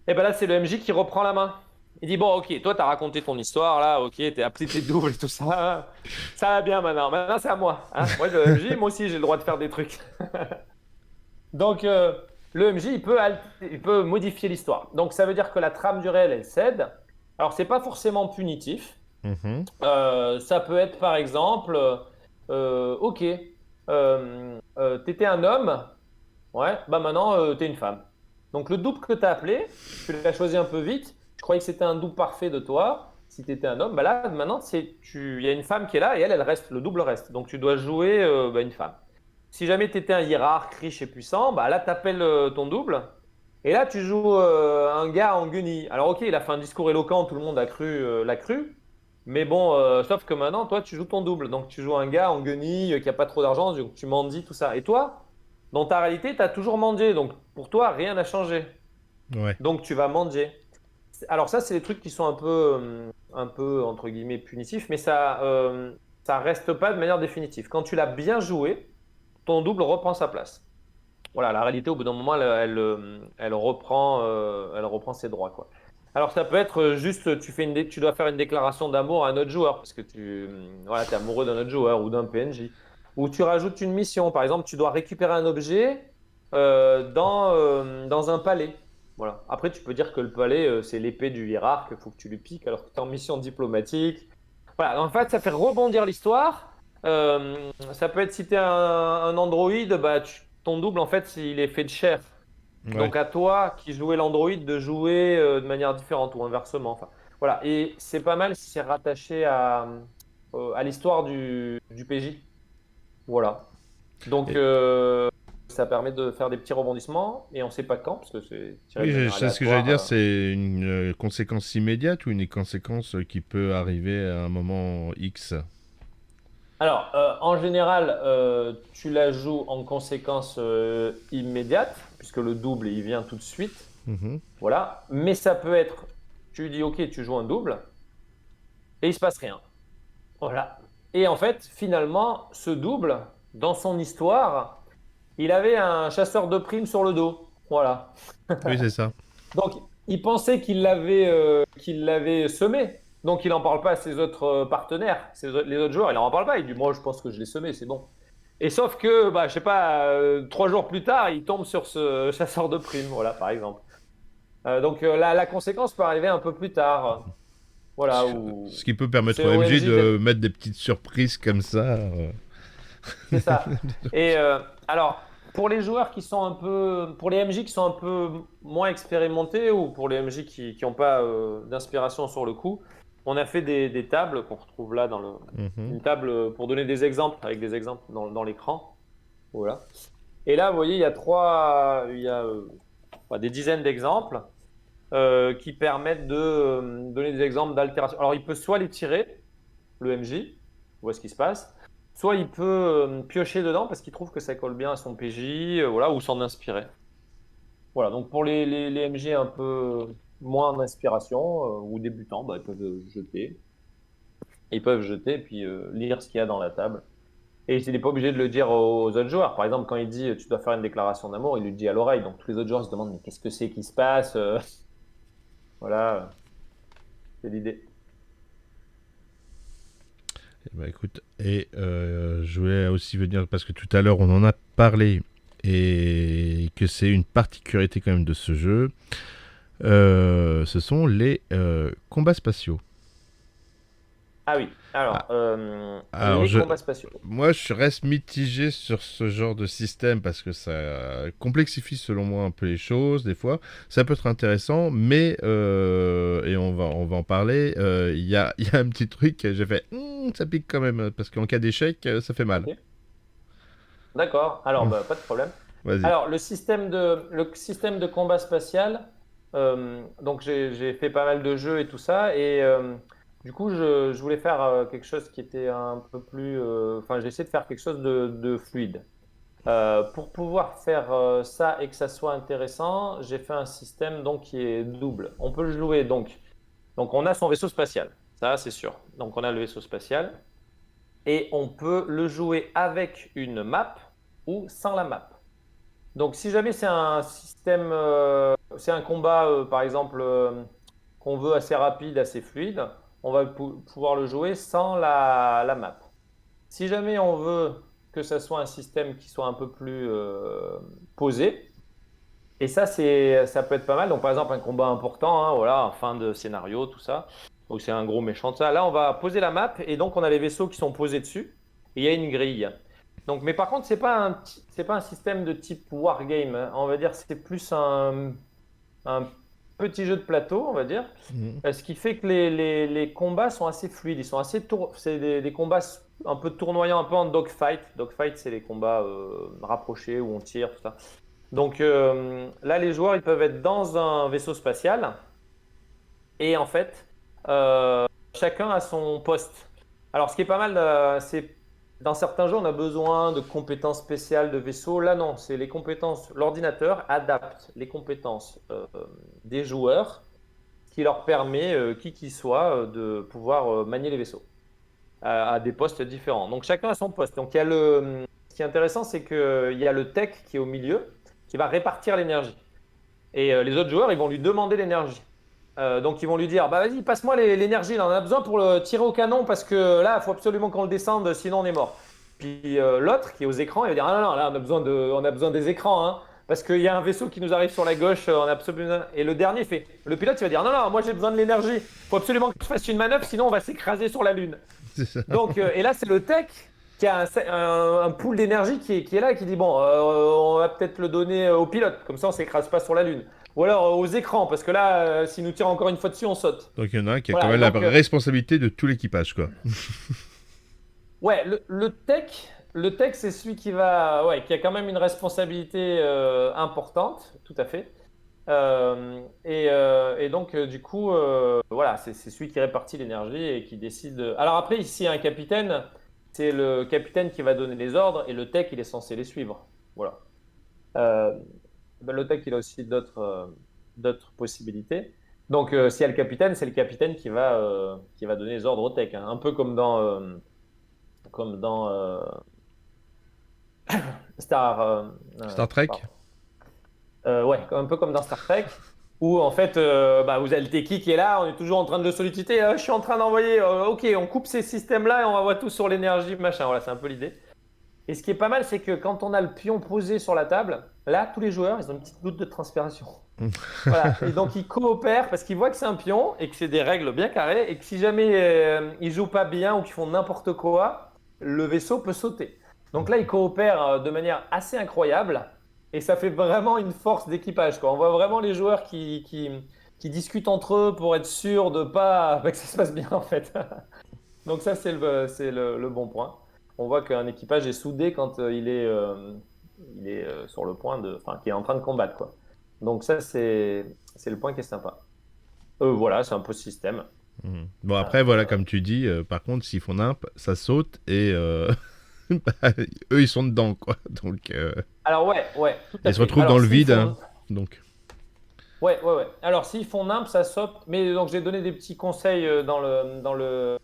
et ben là c'est le MJ qui reprend la main. Il dit bon ok, toi t'as raconté ton histoire là, ok, t'as appris tes doubles et tout ça, ça va bien maintenant. Maintenant c'est à moi, hein. Moi le MJ, moi aussi j'ai le droit de faire des trucs. Donc le MJ il peut modifier l'histoire. Donc ça veut dire que la trame du réel elle cède. Alors c'est pas forcément punitif. mhm. Ça peut être par exemple, ok, t'étais un homme, ouais, bah maintenant t'es une femme. Donc le double que t'as appelé, tu l'as choisi un peu vite. Je croyais que c'était un double parfait de toi. Si t'étais un homme, bah là maintenant il y a une femme qui est là et elle reste, le double reste. Donc tu dois jouer bah, une femme. Si jamais t'étais un hiérarque riche et puissant, bah là t'appelles ton double. Et là, tu joues un gars en guenille. Alors, ok, il a fait un discours éloquent, tout le monde l'a cru. Mais bon, sauf que maintenant, toi, tu joues ton double. Donc, tu joues un gars en guenille qui a pas trop d'argent, donc tu mendies, tout ça. Et toi, dans ta réalité, tu as toujours mendié. Donc, pour toi, rien n'a changé. Ouais. Donc, tu vas mendier. Alors, ça, c'est des trucs qui sont un peu, entre guillemets, punitifs, mais ça reste pas de manière définitive. Quand tu l'as bien joué, ton double reprend sa place. Voilà, la réalité, au bout d'un moment, elle reprend ses droits, quoi. Alors, ça peut être juste, tu dois faire une déclaration d'amour à un autre joueur, parce que voilà, es amoureux d'un autre joueur ou d'un PNJ. Ou tu rajoutes une mission. Par exemple, tu dois récupérer un objet dans un palais. Voilà. Après, tu peux dire que le palais, c'est l'épée du hiérarque, il faut que tu lui piques alors que tu es en mission diplomatique. Voilà, en fait, ça fait rebondir l'histoire. Ça peut être si tu es un androïde, bah, ton double, en fait, il est fait de chair. Ouais. Donc à toi qui jouais l'androïde de jouer de manière différente ou inversement. Enfin, voilà. Et c'est pas mal si c'est rattaché à l'histoire du PJ. Voilà. Donc Et- ça permet de faire des petits rebondissements et on sait pas quand parce que c'est tiré oui, de manière c'est ce que j'allais aléatoire. dire, c'est une conséquence immédiate ou une conséquence qui peut arriver à un moment X. Alors, en général, tu la joues en conséquence immédiate puisque le double il vient tout de suite. Mhm. Voilà. Mais ça peut être, tu dis ok, tu joues un double et il se passe rien. Voilà. Et en fait, finalement, ce double, dans son histoire, il avait un chasseur de primes sur le dos. Voilà. Oui, c'est ça. Donc, il pensait qu'il l'avait semé. Donc, il n'en parle pas à ses autres partenaires, les autres joueurs. Il n'en parle pas. Il dit, moi, je pense que je l'ai semé, c'est bon. Et sauf que, bah, je sais pas, 3 jours plus tard, il tombe sur ce chasseur de primes, voilà, par exemple. Donc, la conséquence peut arriver un peu plus tard. Voilà, ou Ce qui peut permettre c'est au au MJ MJ de d'être. mettre des petites surprises comme ça. C'est ça. Et alors, pour les joueurs qui sont un peu, pour les MJ qui sont un peu moins expérimentés ou pour les MJ qui n'ont pas d'inspiration sur le coup, on a fait des tables qu'on retrouve là Mhm. une table pour donner des exemples avec des exemples dans l'écran. Voilà. Et là, vous voyez, il y a des dizaines d'exemples qui permettent de donner des exemples d'altération. Alors, il peut soit les tirer, le MJ, voit ce qui se passe. Soit il peut piocher dedans parce qu'il trouve que ça colle bien à son PJ, voilà, ou s'en inspirer. Voilà, donc pour les MJ un peu moins d'inspiration ou débutants, bah, ils peuvent jeter. Ils peuvent jeter et puis lire ce qu'il y a dans la table. Et il n'est pas obligé de le dire aux autres joueurs. Par exemple, quand il dit tu dois faire une déclaration d'amour, il lui dit à l'oreille. Donc tous les autres joueurs se demandent mais qu'est-ce que c'est qui se passe. Voilà, c'est l'idée. Bah écoute, je voulais aussi venir parce que tout à l'heure on en a parlé et que c'est une particularité quand même de ce jeu. Ce sont les combats spatiaux. Ah oui. Alors, Ah, alors, les combats spatiaux. moi, je reste mitigé sur ce genre de système parce que ça complexifie selon moi un peu les choses des fois. Ça peut être intéressant, mais et on va en parler. Il y a un petit truc que j'ai fait, ça pique quand même parce qu'en cas d'échec, ça fait mal. Ok. D'accord. Alors, Hum, bah, pas de problème. Vas-y. Alors, le système de combat spatial, donc j'ai fait pas mal de jeux et tout ça, et du coup, je voulais faire quelque chose qui était un peu plus. Enfin, j'ai essayé de faire quelque chose de fluide. Pour pouvoir faire ça et que ça soit intéressant, j'ai fait un système donc qui est double. On peut le jouer donc on a son vaisseau spatial, ça c'est sûr. Donc on a le vaisseau spatial et on peut le jouer avec une map ou sans la map. Donc si jamais c'est un système, c'est un combat par exemple qu'on veut assez rapide, assez fluide, on va pouvoir le jouer sans la map. Si jamais on veut que ça soit un système qui soit un peu plus posé, et ça peut être pas mal. Donc par exemple un combat important, hein, voilà, en fin de scénario, tout ça. Donc c'est un gros méchant, ça. Là on va poser la map et donc on a les vaisseaux qui sont posés dessus et il y a une grille. Donc mais par contre c'est pas un système de type wargame, hein. On va dire c'est plus un petit jeu de plateau, on va dire. Hum, Ce qui fait que les combats sont assez fluides, ils sont c'est des combats un peu tournoyants, un peu en dogfight. Dogfight, c'est les combats rapprochés où on tire, tout ça. Donc là, les joueurs, ils peuvent être dans un vaisseau spatial et en fait, chacun a son poste. Alors, ce qui est pas mal, c'est dans certains jeux, on a besoin de compétences spéciales de vaisseau. Là, non, c'est les compétences. L'ordinateur adapte les compétences des joueurs, ce qui leur permet, qui qu'ils soient, de pouvoir manier les vaisseaux à des postes différents. Donc, chacun a son poste. Donc, ce qui est intéressant, c'est qu'il y a le tech qui est au milieu, qui va répartir l'énergie. Et les autres joueurs, ils vont lui demander l'énergie. Donc ils vont lui dire, bah vas-y, passe-moi l'énergie, là, on a besoin pour le tirer au canon parce que là, il faut absolument qu'on le descende, sinon on est mort. Puis l'autre qui est aux écrans, il va dire, ah non, non, là, on a besoin des écrans, hein, parce qu'il y a un vaisseau qui nous arrive sur la gauche, on a absolument. Et le dernier fait, le pilote, il va dire, non, non, moi j'ai besoin de l'énergie, il faut absolument que je fasse une manœuvre, sinon on va s'écraser sur la Lune. c'est ça. Donc, et là, c'est le tech qui a un pool d'énergie qui est là et qui dit, bon, on va peut-être le donner au pilote, comme ça on s'écrase pas sur la Lune. Ou alors aux écrans, parce que là, s'il nous tire encore une fois dessus, on saute. Donc il y en a un qui a quand Voilà, et même la donc, responsabilité de tout l'équipage, quoi. ouais, le tech, c'est celui qui a quand même une responsabilité importante, tout à fait. Et donc, du coup, voilà, c'est celui qui répartit l'énergie et qui décide. Alors après, ici, un capitaine, c'est le capitaine qui va donner les ordres et le tech, il est censé les suivre. Voilà. Euh, ben, le tech, il a aussi d'autres possibilités. Donc, s'il y a le capitaine, c'est le capitaine qui va donner les ordres au tech, hein. Un peu comme dans Star. Star Trek. Pardon. Ouais, un peu comme dans Star Trek, où en fait, bah, vous avez le techie qui est là, on est toujours en train de le solliciter. Je suis en train d'envoyer, ok, on coupe ces systèmes-là et on envoie tout sur l'énergie, machin. Voilà, c'est un peu l'idée. Et ce qui est pas mal, c'est que quand on a le pion posé sur la table, là, tous les joueurs, ils ont une petite goutte de transpiration. Voilà, et donc ils coopèrent parce qu'ils voient que c'est un pion et que c'est des règles bien carrées et que si jamais ils jouent pas bien ou qu'ils font n'importe quoi, le vaisseau peut sauter. Donc là, ils coopèrent de manière assez incroyable et ça fait vraiment une force d'équipage, quoi. On voit vraiment les joueurs qui discutent entre eux pour être sûrs de pas que ça se passe bien en fait. Donc ça, c'est le bon point. On voit qu'un équipage est soudé quand il est sur le point enfin, qui est en train de combattre, quoi. Donc ça, c'est le point qui est sympa. Voilà, c'est un peu ce système. Mhm. Bon, après, voilà, comme tu dis, par contre, s'ils font nimp, ça saute et bah, eux, ils sont dedans, quoi. Donc, Alors ouais, ouais, tout à ils se fait. retrouvent dans Alors le s'ils vide, hein. font, Donc, ouais, ouais, ouais. Alors s'ils font nimp, ça saute. Mais donc j'ai donné des petits conseils dans le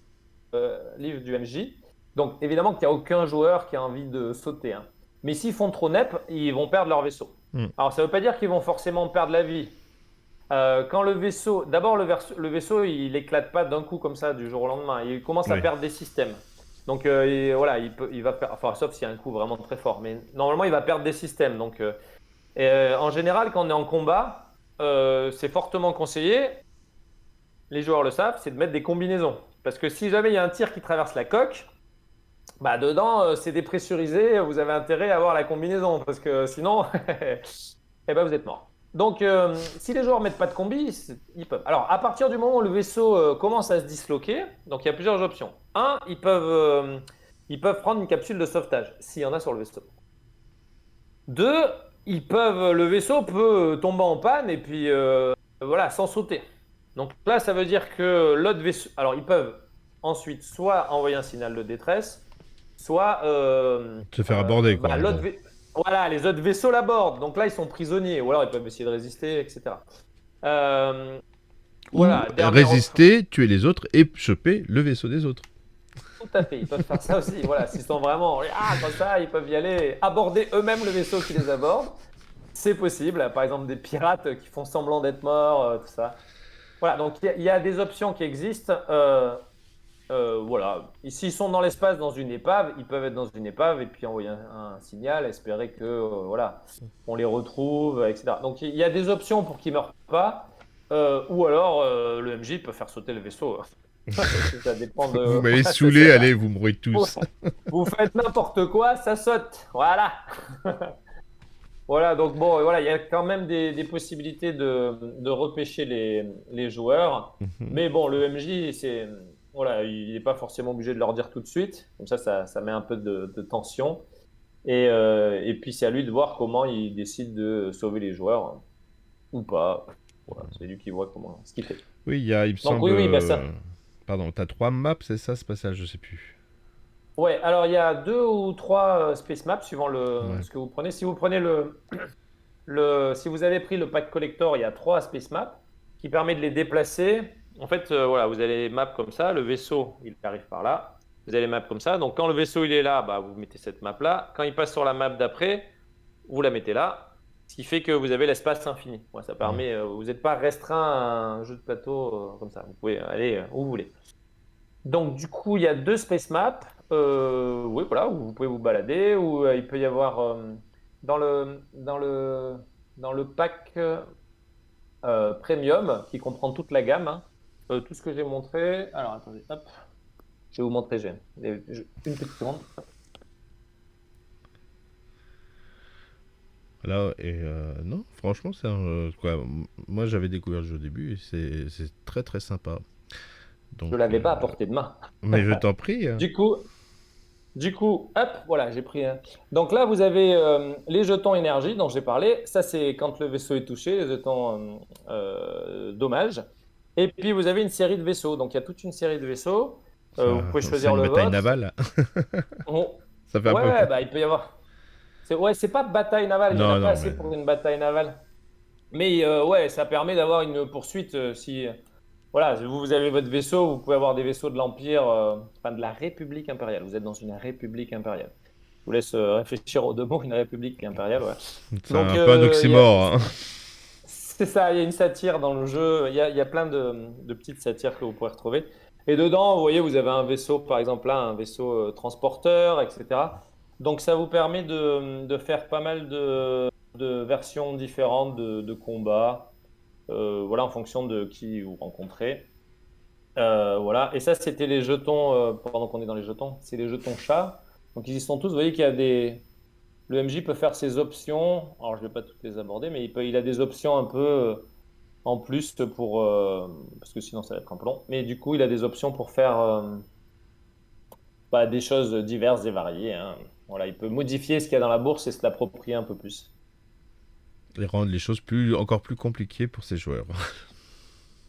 livre du MJ. Donc évidemment qu'il n'y a aucun joueur qui a envie de sauter, hein. Mais s'ils font trop nep, ils vont perdre leur vaisseau. hmm, Alors ça ne veut pas dire qu'ils vont forcément perdre la vie. Quand le vaisseau, d'abord le vaisseau, il éclate pas d'un coup comme ça du jour au lendemain. Il commence à ouais. perdre des systèmes. Donc voilà, il va perdre, enfin sauf s'il y a un coup vraiment très fort, mais normalement il va perdre des systèmes. Donc en général, quand on est en combat, c'est fortement conseillé. Les joueurs le savent, c'est de mettre des combinaisons. Parce que si jamais il y a un tir qui traverse la coque, bah dedans, c'est dépressurisé, vous avez intérêt à avoir la combinaison, parce que sinon, eh ben, vous êtes mort. Donc, si les joueurs mettent pas de combi, ils peuvent. Alors, à partir du moment où le vaisseau commence à se disloquer, donc il y a plusieurs options. Un, ils peuvent prendre une capsule de sauvetage, s'il y en a sur le vaisseau. Deux, le vaisseau peut tomber en panne et puis voilà, sans sauter. Donc là, ça veut dire que l'autre vaisseau. Alors, ils peuvent ensuite soit envoyer un signal de détresse, soit Se faire aborder, quoi, bah, en gros. voilà, les autres vaisseaux l'abordent. Donc là, ils sont prisonniers. Ou alors, ils peuvent essayer de résister, etc. Euh, Ou voilà, dernière option. résister, tuer les autres et choper le vaisseau des autres. Tout à fait, ils peuvent faire ça aussi. Voilà, s'ils sont vraiment comme ça, ils peuvent y aller, aborder eux-mêmes le vaisseau qui les aborde. C'est possible. Par exemple, des pirates qui font semblant d'être morts, tout ça. Voilà, donc il y a des options qui existent. Voilà. Et s'ils sont dans l'espace, dans une épave, ils peuvent être dans une épave et puis envoyer un signal, espérer que voilà, on les retrouve, etc. Donc il y a des options pour qu'ils ne meurent pas. Ou alors le MJ peut faire sauter le vaisseau. Ça dépend de. Vous m'avez Voilà, saoulé, allez, vous mourrez vous, tous. vous faites n'importe quoi, ça saute. Voilà. Voilà, donc bon, voilà, il y a quand même des possibilités de repêcher les joueurs. Mhm. Mais bon, le MJ, voilà, il n'est pas forcément obligé de leur dire tout de suite. Comme ça met un peu de tension. Et puis, c'est à lui de voir comment il décide de sauver les joueurs ou pas. Voilà, c'est lui qui voit ce qu'il fait. Oui, il me Donc, semble. oui, oui, bah ça. Pardon, t'as 3 maps, c'est ça ce passage, je sais plus. Ouais, alors il y a deux ou trois space maps suivant Ouais. ce que vous prenez. Si vous prenez si vous avez pris le pack collector, il y a trois space maps qui permet de les déplacer. En fait, voilà, vous avez les maps comme ça. Le vaisseau, il arrive par là. Vous avez les maps comme ça. Donc, quand le vaisseau il est là, bah, vous mettez cette map là. Quand il passe sur la map d'après, vous la mettez là. Ce qui fait que vous avez l'espace infini. Ouais, ça Ouais. permet, vous n'êtes pas restreint à un jeu de plateau comme ça. Vous pouvez aller où vous voulez. Donc, du coup, il y a deux space maps. Oui, voilà, où vous pouvez vous balader. Ou il peut y avoir dans le pack premium qui comprend toute la gamme, hein. Tout ce que j'ai montré. Alors, attendez, hop, je vais vous montrer. Une petite seconde. Là, et non, franchement, quoi, moi j'avais découvert le jeu au début et c'est très très sympa. Je Donc, ne l'avais pas à portée de main. mais je t'en prie, hein. Du coup, hop, voilà, j'ai pris un. Donc là, vous avez les jetons énergie dont j'ai parlé. Ça, c'est quand le vaisseau est touché, les jetons dommages. Et puis, vous avez une série de vaisseaux. Donc, il y a toute une série de vaisseaux. Vous pouvez C'est choisir une le bataille vôtre. navale. On- Ça fait un Ouais, peu. ouais, bah, il peut y avoir. Ouais, c'est pas bataille navale. Il n'y en a Non, pas non, assez mais. pour une bataille navale. Mais ouais, ça permet d'avoir une poursuite. Si voilà, vous avez votre vaisseau, vous pouvez avoir des vaisseaux de l'Empire, enfin de la République impériale. Vous êtes dans une République impériale. Je vous laisse réfléchir aux deux mots, une République impériale. Ouais. C'est Donc, un peu un oxymore, hein. c'est ça, il y a une satire dans le jeu. Il y a plein de petites satires que vous pourrez retrouver. Et dedans, vous voyez, vous avez un vaisseau, par exemple là, un vaisseau transporteur, etc. Donc, ça vous permet de faire pas mal de versions différentes de combats. Voilà, en fonction de qui vous rencontrez. Voilà. Et ça, c'était les jetons, pendant qu'on est dans les jetons, c'est les jetons chats. Donc ils y sont tous. Vous voyez qu'il y a Le MJ peut faire ses options. Alors je ne vais pas toutes les aborder, mais il a des options un peu en plus parce que sinon ça va être un peu long. Mais du coup, il a des options pour faire bah, des choses diverses et variées, hein. Voilà, il peut modifier ce qu'il y a dans la bourse et se l'approprier un peu plus. Et rendre les choses encore plus compliquées pour ces joueurs.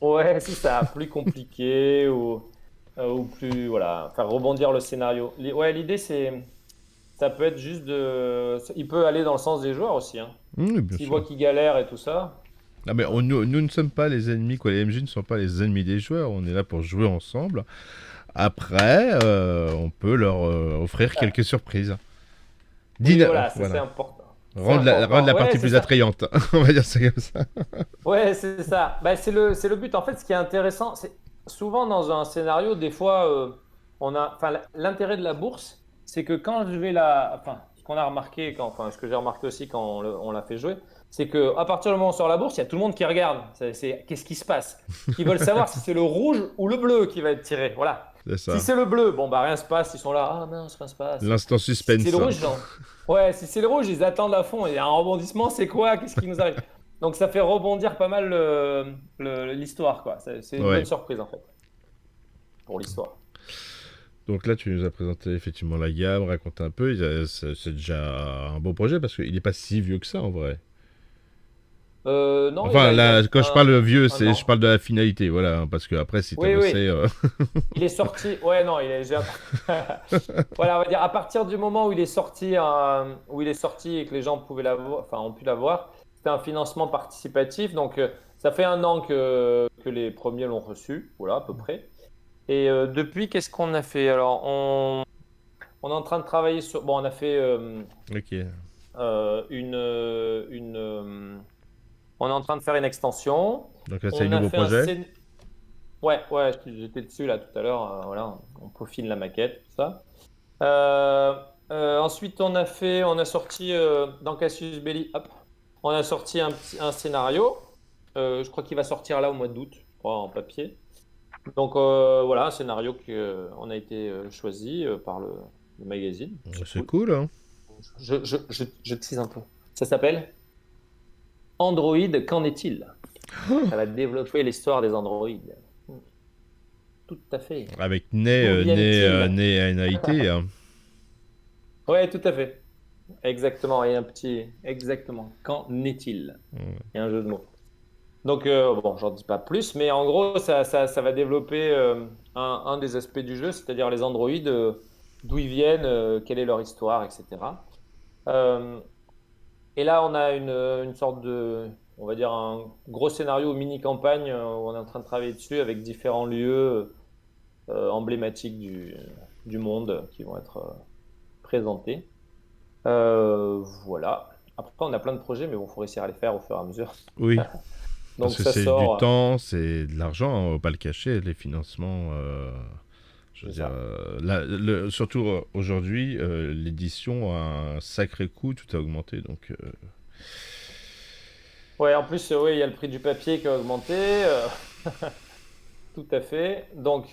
Ouais, c'est ça, plus compliqué ou plus, voilà, faire rebondir le scénario. Ouais, l'idée, ça peut être juste il peut aller dans le sens des joueurs aussi, hein. Oui, bien S'il voit sûr. qu'ils galèrent et tout ça, Ah, mais voilà. nous ne sommes pas les ennemis, quoi. Les MJ ne sont pas les ennemis des joueurs. On est là pour jouer ensemble. Après, on peut leur offrir Ah, quelques surprises. oui, voilà, ça c'est Voilà. important. C'est Rendre important. la Ouais, partie c'est plus ça. attrayante. On va dire ça comme ça. Ouais, c'est ça. Bah, c'est le but. En fait, ce qui est intéressant, c'est souvent dans un scénario, des fois, enfin, l'intérêt de la bourse, c'est que quand je vais enfin, ce qu'on a remarqué, enfin, ce que j'ai remarqué aussi quand on l'a fait jouer, c'est que à partir du moment où on sort la bourse, il y a tout le monde qui regarde. Qu'est-ce qui se passe? Qui veulent savoir si c'est le rouge ou le bleu qui va être tiré. Voilà. C'est Si ça. c'est le bleu, bon bah rien se passe, ils sont là, ah mince, rien se passe. L'instant Si c'est le suspense. rouge, non. Ouais, si c'est le rouge, ils attendent à fond. Il y a un rebondissement, c'est quoi? Qu'est-ce qui nous arrive? Donc ça fait rebondir pas mal l'histoire, quoi. C'est une bonne Ouais. surprise en fait pour l'histoire. Donc là, tu nous as présenté effectivement la gamme, raconte un peu. C'est déjà un beau projet parce qu'il n'est pas si vieux que ça en vrai. Non, Enfin, il a là, quand je parle de vieux, un je an. parle de la finalité, voilà. Hein, parce que après, si t'as Oui, oui. bossé, Il est sorti. Ouais, non, voilà, on va dire à partir du moment où il est sorti et que les gens pouvaient l'avoir, enfin, ont pu l'avoir, c'était un financement participatif. Donc, ça fait un an que les premiers l'ont reçu, voilà, à peu près. Et depuis, qu'est-ce qu'on a fait? Alors, on est en train de travailler sur. Bon, on a fait ok. on est en train de faire une extension. Donc là, c'est un On a nouveau fait un projet. scén- Ouais, ouais, j'étais dessus là tout à l'heure. Voilà, on peaufine la maquette, tout ça. Euh, ensuite, on a sorti dans Cassius Belli, hop, on a sorti un scénario. Je crois qu'il va sortir là au mois d'août, je crois, en papier. Donc voilà, un scénario on a été choisi par le magazine. C'est C'est cool. cool, hein. Je tease un peu. Ça s'appelle Android, qu'en est-il? Ça va développer l'histoire des androïdes. Tout à fait. Avec D'où viennent-ils? né NIT. Hein. Ouais, tout à fait. Exactement. Et un petit. Exactement. Qu'en est-il? Il y a un jeu de mots. Donc, bon, j'en dis pas plus, mais en gros, ça va développer un des aspects du jeu, c'est-à-dire les androïdes, d'où ils viennent, quelle est leur histoire, etc. Euh, et là, on a une sorte on va dire, un gros scénario mini-campagne où on est en train de travailler dessus avec différents lieux emblématiques du monde qui vont être présentés. Voilà. Après, on a plein de projets, mais bon, il faut réussir à les faire au fur et à mesure. Oui. Parce Donc, que ça c'est du sort, temps, c'est de l'argent, hein, on va pas le cacher, les financements. Je veux c'est dire, ça. surtout aujourd'hui, l'édition a un sacré coût, tout a augmenté. Donc, Ouais, en plus, ouais, il y a le prix du papier qui a augmenté, tout à fait. Donc,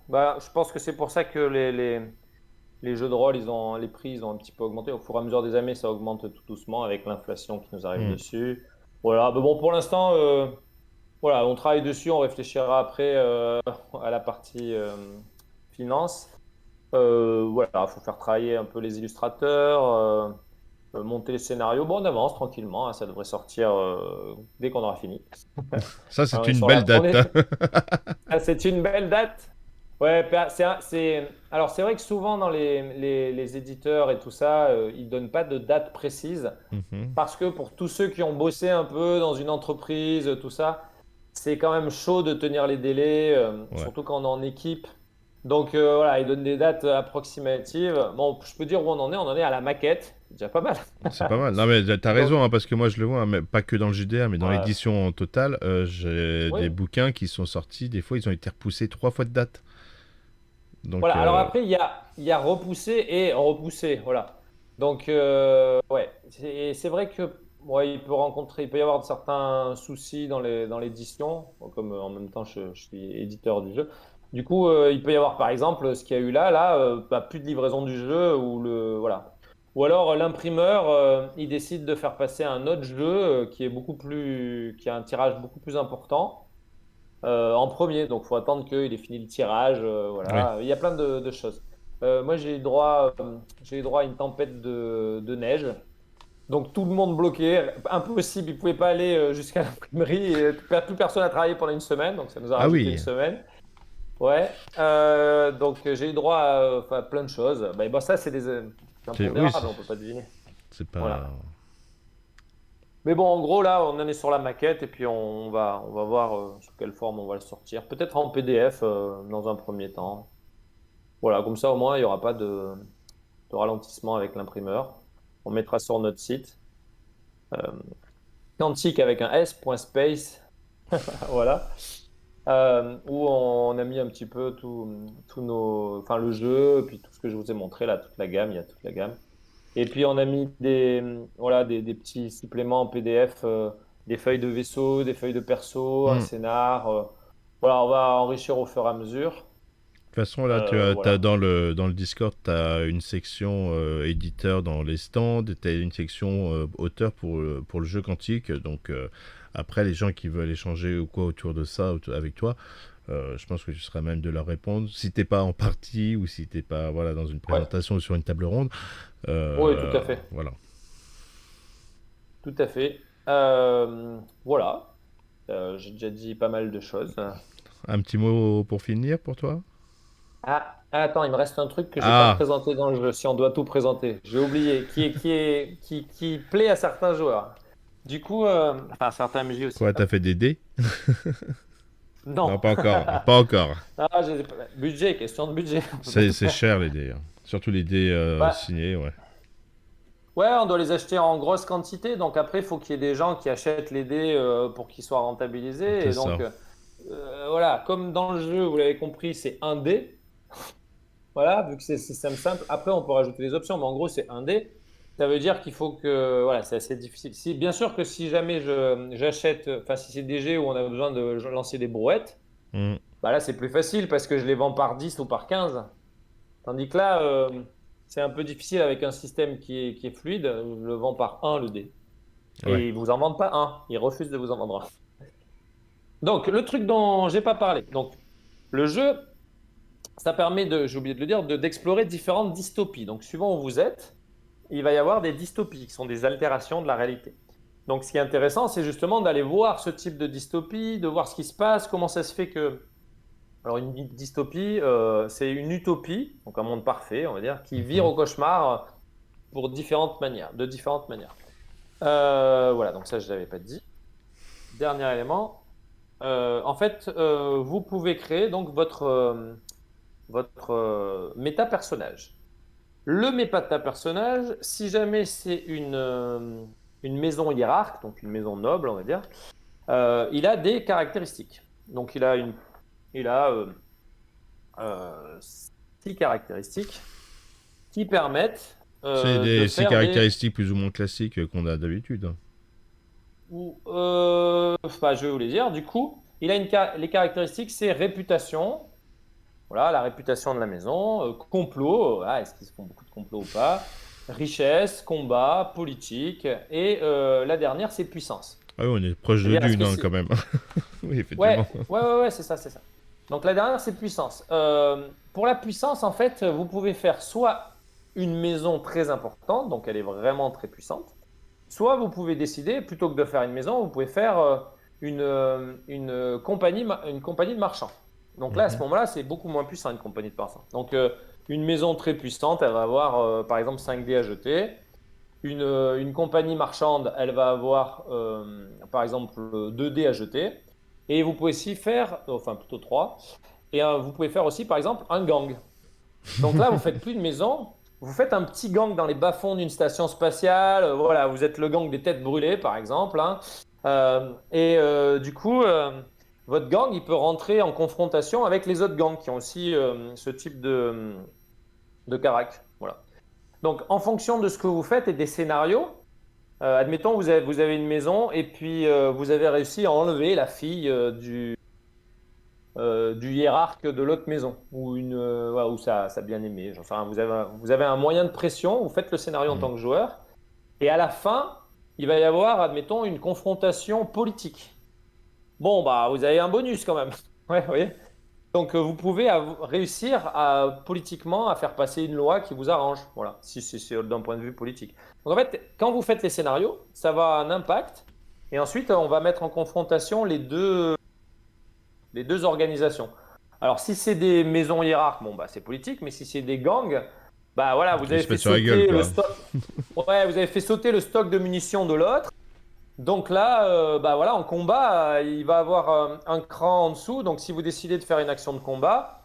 bah, je pense que c'est pour ça que les jeux de rôle, les prix, ils ont un petit peu augmenté. Au fur et à mesure des années, ça augmente tout doucement avec l'inflation qui nous arrive hmm. dessus. Voilà, mais bon, pour l'instant, voilà, on travaille dessus, on réfléchira après à la partie finance. Voilà, il faut faire travailler un peu les illustrateurs, monter les scénarios. Bon, on avance tranquillement, hein, ça devrait sortir dès qu'on aura fini. Ça, Hein, c'est on est une sur belle on date. est... Hein. Ah, c'est une belle date. Ouais, alors c'est vrai que souvent dans les éditeurs et tout ça, ils donnent pas de date précise Mhm. parce que pour tous ceux qui ont bossé un peu dans une entreprise, tout ça, c'est quand même chaud de tenir les délais, Ouais. surtout quand on est en équipe. Donc voilà, ils donnent des dates approximatives. Bon, je peux dire où on en est à la maquette, c'est déjà pas mal. C'est pas mal. Non, mais t'as Donc, raison, hein, parce que moi, je le vois, hein, mais pas que dans le JDR, mais dans ouais, l'édition en total, j'ai des oui. bouquins qui sont sortis, des fois, ils ont été repoussés 3 fois de date. Donc, Voilà, alors après, il y a repoussé et repoussé, voilà. Donc, ouais, c'est vrai que ouais, il peut y avoir certains soucis dans l'édition, comme en même temps je suis éditeur du jeu. Du coup, il peut y avoir par exemple ce qu'il y a eu là, bah, plus de livraison du jeu voilà. Ou alors l'imprimeur, il décide de faire passer un autre jeu qui a un tirage beaucoup plus important en premier. Donc, il faut attendre qu'il ait fini le tirage. oui. Voilà. Il y a plein de choses. Moi, j'ai eu droit à une tempête de neige. Donc, tout le monde bloqué. Impossible. Ils ne pouvaient pas aller jusqu'à l'imprimerie. Et plus personne n'a travaillé pendant une semaine. Donc, ça nous a Ah rajouté une oui. semaine. Ouais. Donc, j'ai eu droit à enfin, plein de choses. Bah, bon, ça, c'est Oui, impondérable. On ne peut pas deviner. c'est pas. Voilà. Mais bon, en gros, là, on en est sur la maquette et puis on va voir sous quelle forme on va le sortir. Peut-être en PDF dans un premier temps. Voilà, comme ça, au moins, il n'y aura pas de ralentissement avec l'imprimeur. On mettra sur notre site quantique avec un s.space, voilà, où on a mis un petit peu enfin le jeu, puis tout ce que je vous ai montré là, toute la gamme, il y a toute la gamme. Et puis on a mis voilà, des petits suppléments en PDF, des feuilles de vaisseau, des feuilles de perso, un Hmm. scénar. Voilà, on va enrichir au fur et à mesure. De toute façon, là, t'as Voilà. dans le Discord, tu as une section éditeur dans les stands, tu as une section auteur pour le jeu quantique. Donc, après, les gens qui veulent échanger ou quoi autour de ça avec toi, je pense que tu seras même de leur répondre. Si t'es pas en partie ou si t'es pas voilà, dans une Ouais. présentation ou sur une table ronde, Oui, tout à fait. voilà. Tout à fait. Voilà. J'ai déjà dit pas mal de choses. Un petit mot pour finir pour toi. Attends, il me reste un truc que j'ai pas Ah, présenté dans le jeu, si on doit tout présenter. J'ai oublié, qui plaît à certains joueurs. Du coup, enfin, certains MJ aussi, quoi, hein. t'as fait des dés? Non, Non. pas encore. Pas encore. Ah, budget, question de budget, on peut pas tout C'est faire. cher les dés, hein. Surtout les dés Ouais, signés, ouais. ouais, on doit les acheter en grosse quantité, donc après, il faut qu'il y ait des gens qui achètent les dés pour qu'ils soient rentabilisés. C'est Et donc, ça. voilà, comme dans le jeu, vous l'avez compris, c'est un dé. Voilà, vu que c'est système simple. Après, on peut rajouter des options, mais en gros, c'est un dé. Ça veut dire qu'il faut que, voilà, c'est assez difficile. Si, bien sûr que si jamais j'achète, enfin, si c'est des jeux où on a besoin de lancer des brouettes, Hmm. bah là, c'est plus facile parce que je les vends par 10 ou par 15. Tandis que là, c'est un peu difficile avec un système qui est fluide. Je le vends par un le dé. Ouais. Et ils vous en vendent pas un. Ils refusent de vous en vendre un. Donc, le truc dont j'ai pas parlé. Donc, le jeu, ça permet de, j'ai oublié de le dire, d'explorer différentes dystopies. Donc, suivant où vous êtes, il va y avoir des dystopies qui sont des altérations de la réalité. Donc, ce qui est intéressant, c'est justement d'aller voir ce type de dystopie, de voir ce qui se passe, comment ça se fait que. Alors, une dystopie, c'est une utopie, donc un monde parfait, on va dire, qui vire Mhm. au cauchemar pour différentes manières, de différentes manières. Voilà, donc ça, je ne l'avais pas dit. Dernier élément. En fait, vous pouvez créer donc votre méta-personnage. Le méta-personnage, si jamais c'est une maison hiérarque, donc une maison noble, on va dire, il a des caractéristiques. Donc il a 6 caractéristiques qui permettent de C'est faire des. caractéristiques plus ou moins classiques qu'on a d'habitude, hein. Enfin, je vais vous les dire. Du coup, les caractéristiques, c'est réputation. Voilà, la réputation de la maison, complot, est-ce qu'ils font beaucoup de complots ou pas, richesse, combat, politique, et la dernière, c'est puissance. Ah oui, on est proche de C'est-à-dire, est-ce Dune que hein, quand c'est. même. Oui, Ouais, effectivement. ouais, ouais, ouais, c'est ça, c'est ça. Donc la dernière, c'est puissance. Pour la puissance, en fait, vous pouvez faire soit une maison très importante, donc elle est vraiment très puissante, soit vous pouvez décider, plutôt que de faire une maison, vous pouvez faire une compagnie de marchands. Donc là, à ce Mhm. moment-là, c'est beaucoup moins puissant une compagnie de marchands. Donc une maison très puissante, elle va avoir par exemple 5 dés à jeter. Une compagnie marchande, elle va avoir par exemple 2 dés à jeter. Et vous pouvez aussi faire, enfin plutôt 3. Et vous pouvez faire aussi par exemple un gang. Donc là, vous faites plus de maison, vous faites un petit gang dans les bas-fonds d'une station spatiale. Voilà, vous êtes le gang des têtes brûlées, par exemple, hein. Du coup, votre gang, il peut rentrer en confrontation avec les autres gangs qui ont aussi ce type de carac. Voilà. Donc, en fonction de ce que vous faites et des scénarios, admettons, vous avez une maison et puis vous avez réussi à enlever la fille du hiérarque de l'autre maison ou ouais, ou sa bien-aimée. J'en sais rien. Vous avez un moyen de pression, vous faites le scénario en tant Mhm. que joueur, et à la fin, il va y avoir, admettons, une confrontation politique. Bon, bah, vous avez un bonus quand même. Ouais, vous voyez. Donc, vous pouvez réussir politiquement à faire passer une loi qui vous arrange. Voilà, si c'est d'un point de vue politique. Donc, en fait, quand vous faites les scénarios, ça va avoir un impact. Et ensuite, on va mettre en confrontation les deux organisations. Alors, si c'est des maisons hiérarques, bon, bah, c'est politique, mais si c'est des gangs, bah voilà, vous Ils avez se fait mettent sur la gueule, sauter le quoi. stock. Ouais, vous avez fait sauter le stock de munitions de l'autre. Donc là, bah voilà, en combat, il va avoir un cran en dessous. Donc si vous décidez de faire une action de combat,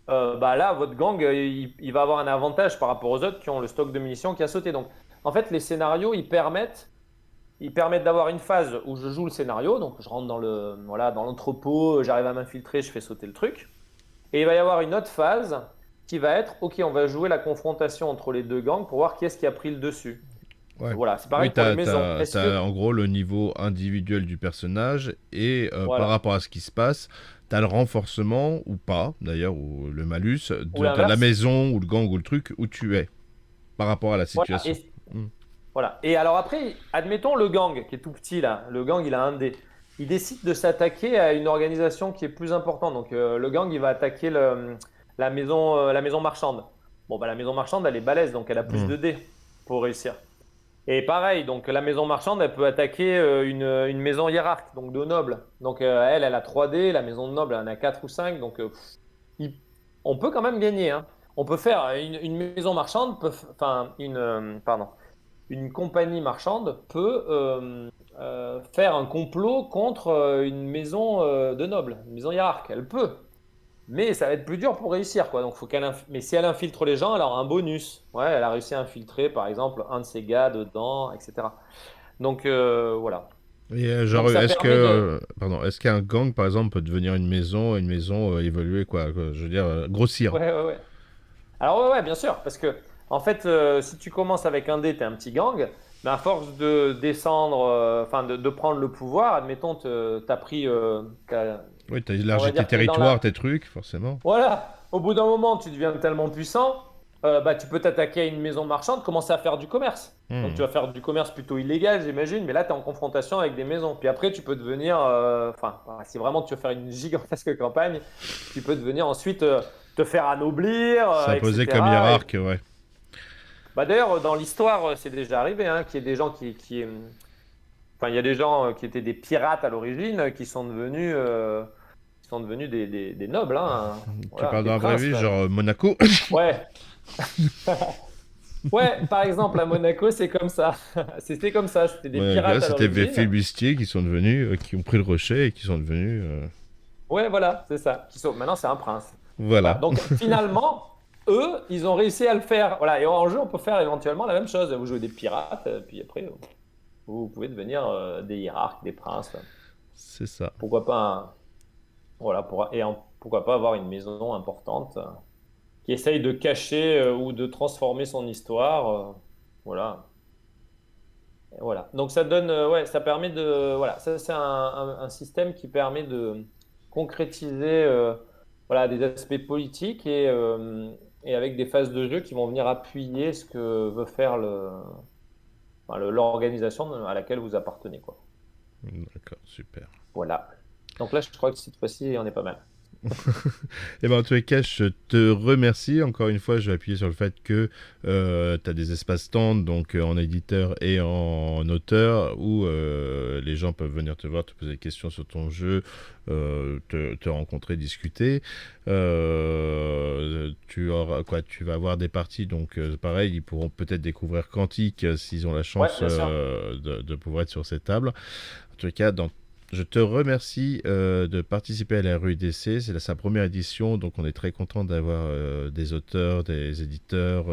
bah là, votre gang, il va avoir un avantage par rapport aux autres qui ont le stock de munitions qui a sauté. Donc en fait, les scénarios, ils permettent d'avoir une phase où je joue le scénario. Donc je rentre voilà, dans l'entrepôt, j'arrive à m'infiltrer, je fais sauter le truc. Et il va y avoir une autre phase qui va être, ok, on va jouer la confrontation entre les deux gangs pour voir qui est-ce qui a pris le dessus. Ouais. Voilà, c'est pareil Oui, pour les maisons. Est-ce que, t'as en gros le niveau individuel du personnage et par voilà, rapport à ce qui se passe, t'as le renforcement ou pas, d'ailleurs, ou le malus ou de la l'inverse, maison ou le gang ou le truc où tu es par rapport à la voilà. situation. Hmm. Voilà. Et alors après, admettons le gang qui est tout petit là, le gang il a un dé. Il décide de s'attaquer à une organisation qui est plus importante. Donc le gang il va attaquer la maison marchande. Bon bah la maison marchande elle est balèze donc elle a plus Hmm. de dés pour réussir. Et pareil, donc la maison marchande elle peut attaquer une maison hiérarque, donc de nobles. Donc elle a 3 dés, la maison de nobles elle en a 4 ou 5. Donc il- on peut quand même gagner, hein. On peut faire une maison marchande, enfin pardon, une compagnie marchande peut faire un complot contre une maison de nobles, une maison hiérarque. Elle peut, mais ça va être plus dur pour réussir, quoi. Donc faut mais si elle infiltre les gens, elle aura un bonus. Ouais, elle a réussi à infiltrer, par exemple, un de ses gars dedans, etc. Donc voilà. Et genre, Donc ça permet de. pardon, est-ce qu'un gang, par exemple, peut devenir une maison évoluer, quoi, je veux dire, grossir. Ouais, ouais, ouais. Alors ouais, ouais, bien sûr, parce que en fait, si tu commences avec un dé, t'es un petit gang, mais à force de descendre, enfin de prendre le pouvoir, admettons, t'as pris, Oui, t'as on va élargi tes dire que t'es dans territoires, la. tes trucs, forcément. Voilà, au bout d'un moment, tu deviens tellement puissant, bah, tu peux t'attaquer à une maison marchande, commencer à faire du commerce. Donc tu Hmm. vas faire du commerce plutôt illégal, j'imagine, mais là, tu es en confrontation avec des maisons. Puis après, tu peux devenir, enfin, si vraiment tu veux faire une gigantesque campagne, tu peux devenir ensuite te faire anoblir, S'imposer comme etc. hiérarque, ouais. Bah d'ailleurs, dans l'histoire, c'est déjà arrivé, hein, qu'il y ait des gens enfin, il y a des gens qui étaient des pirates à l'origine, qui sont devenus des nobles, hein, Tu voilà, parles des dans la vraie princes vie, même. genre Monaco. Ouais, ouais, par exemple, à Monaco, c'est comme ça. C'était comme ça, c'était des Monaco, pirates à c'était des l'origine. flibustiers qui sont devenus, qui ont pris le rocher et qui sont devenus. Ouais, voilà, c'est ça. Maintenant, c'est un prince. Voilà. Voilà. Donc, finalement, eux, ils ont réussi à le faire. Voilà. Et en jeu, on peut faire éventuellement la même chose. Vous jouez des pirates, puis après, vous pouvez devenir des hiérarques, des princes. C'est ça. Pourquoi pas, voilà, pourquoi pas avoir une maison importante qui essaye de cacher ou de transformer son histoire. Voilà. Et voilà. Donc ça donne, ouais, ça permet de, voilà, ça c'est un système qui permet de concrétiser, voilà, des aspects politiques et avec des phases de jeu qui vont venir appuyer ce que veut faire enfin, l'organisation à laquelle vous appartenez, quoi. D'accord, super. Voilà. Donc là, je crois que cette fois-ci, on est pas mal. Et ben, en tous les cas, je te remercie. Encore une fois, je vais appuyer sur le fait que tu as des espaces stands, donc en éditeur et en auteur, où les gens peuvent venir te voir, te poser des questions sur ton jeu, te rencontrer, discuter. Tu vas avoir des parties, donc pareil, ils pourront peut-être découvrir Quantique s'ils ont la Ouais, chance bien sûr. de pouvoir être sur cette table. En tout cas, je te remercie de participer à la RUDC. C'est sa première édition, donc on est très content d'avoir des auteurs, des éditeurs,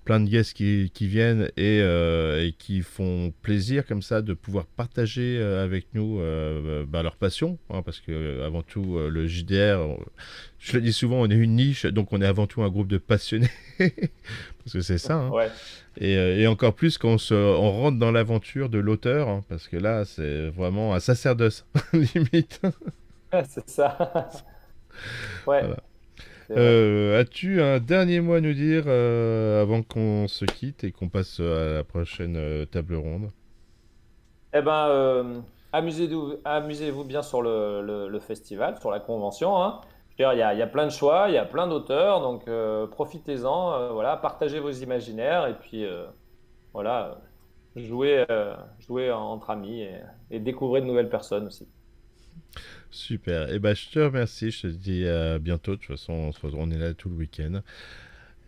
plein de guests qui viennent et qui font plaisir comme ça de pouvoir partager avec nous leur passion, hein, parce que avant tout le JDR, je le dis souvent, on est une niche, donc on est avant tout un groupe de passionnés, parce que c'est ça, hein. Ouais, Et encore plus quand on rentre dans l'aventure de l'auteur, hein, parce que là, c'est vraiment un sacerdoce, limite. c'est ça. Ouais, Voilà. c'est vrai. As-tu un dernier mot à nous dire avant qu'on se quitte et qu'on passe à la prochaine table ronde? Eh ben, amusez-vous bien sur le festival, sur la convention, hein. Je veux dire, il y a plein de choix, il y a plein d'auteurs, donc profitez-en, voilà, partagez vos imaginaires et puis voilà, jouez entre amis et découvrez de nouvelles personnes aussi. Super. Et ben, je te remercie. Je te dis à bientôt. De toute façon, on est là tout le week-end.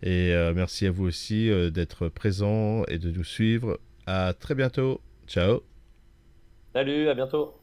Et merci à vous aussi d'être présents et de nous suivre. À très bientôt. Ciao. Salut, à bientôt.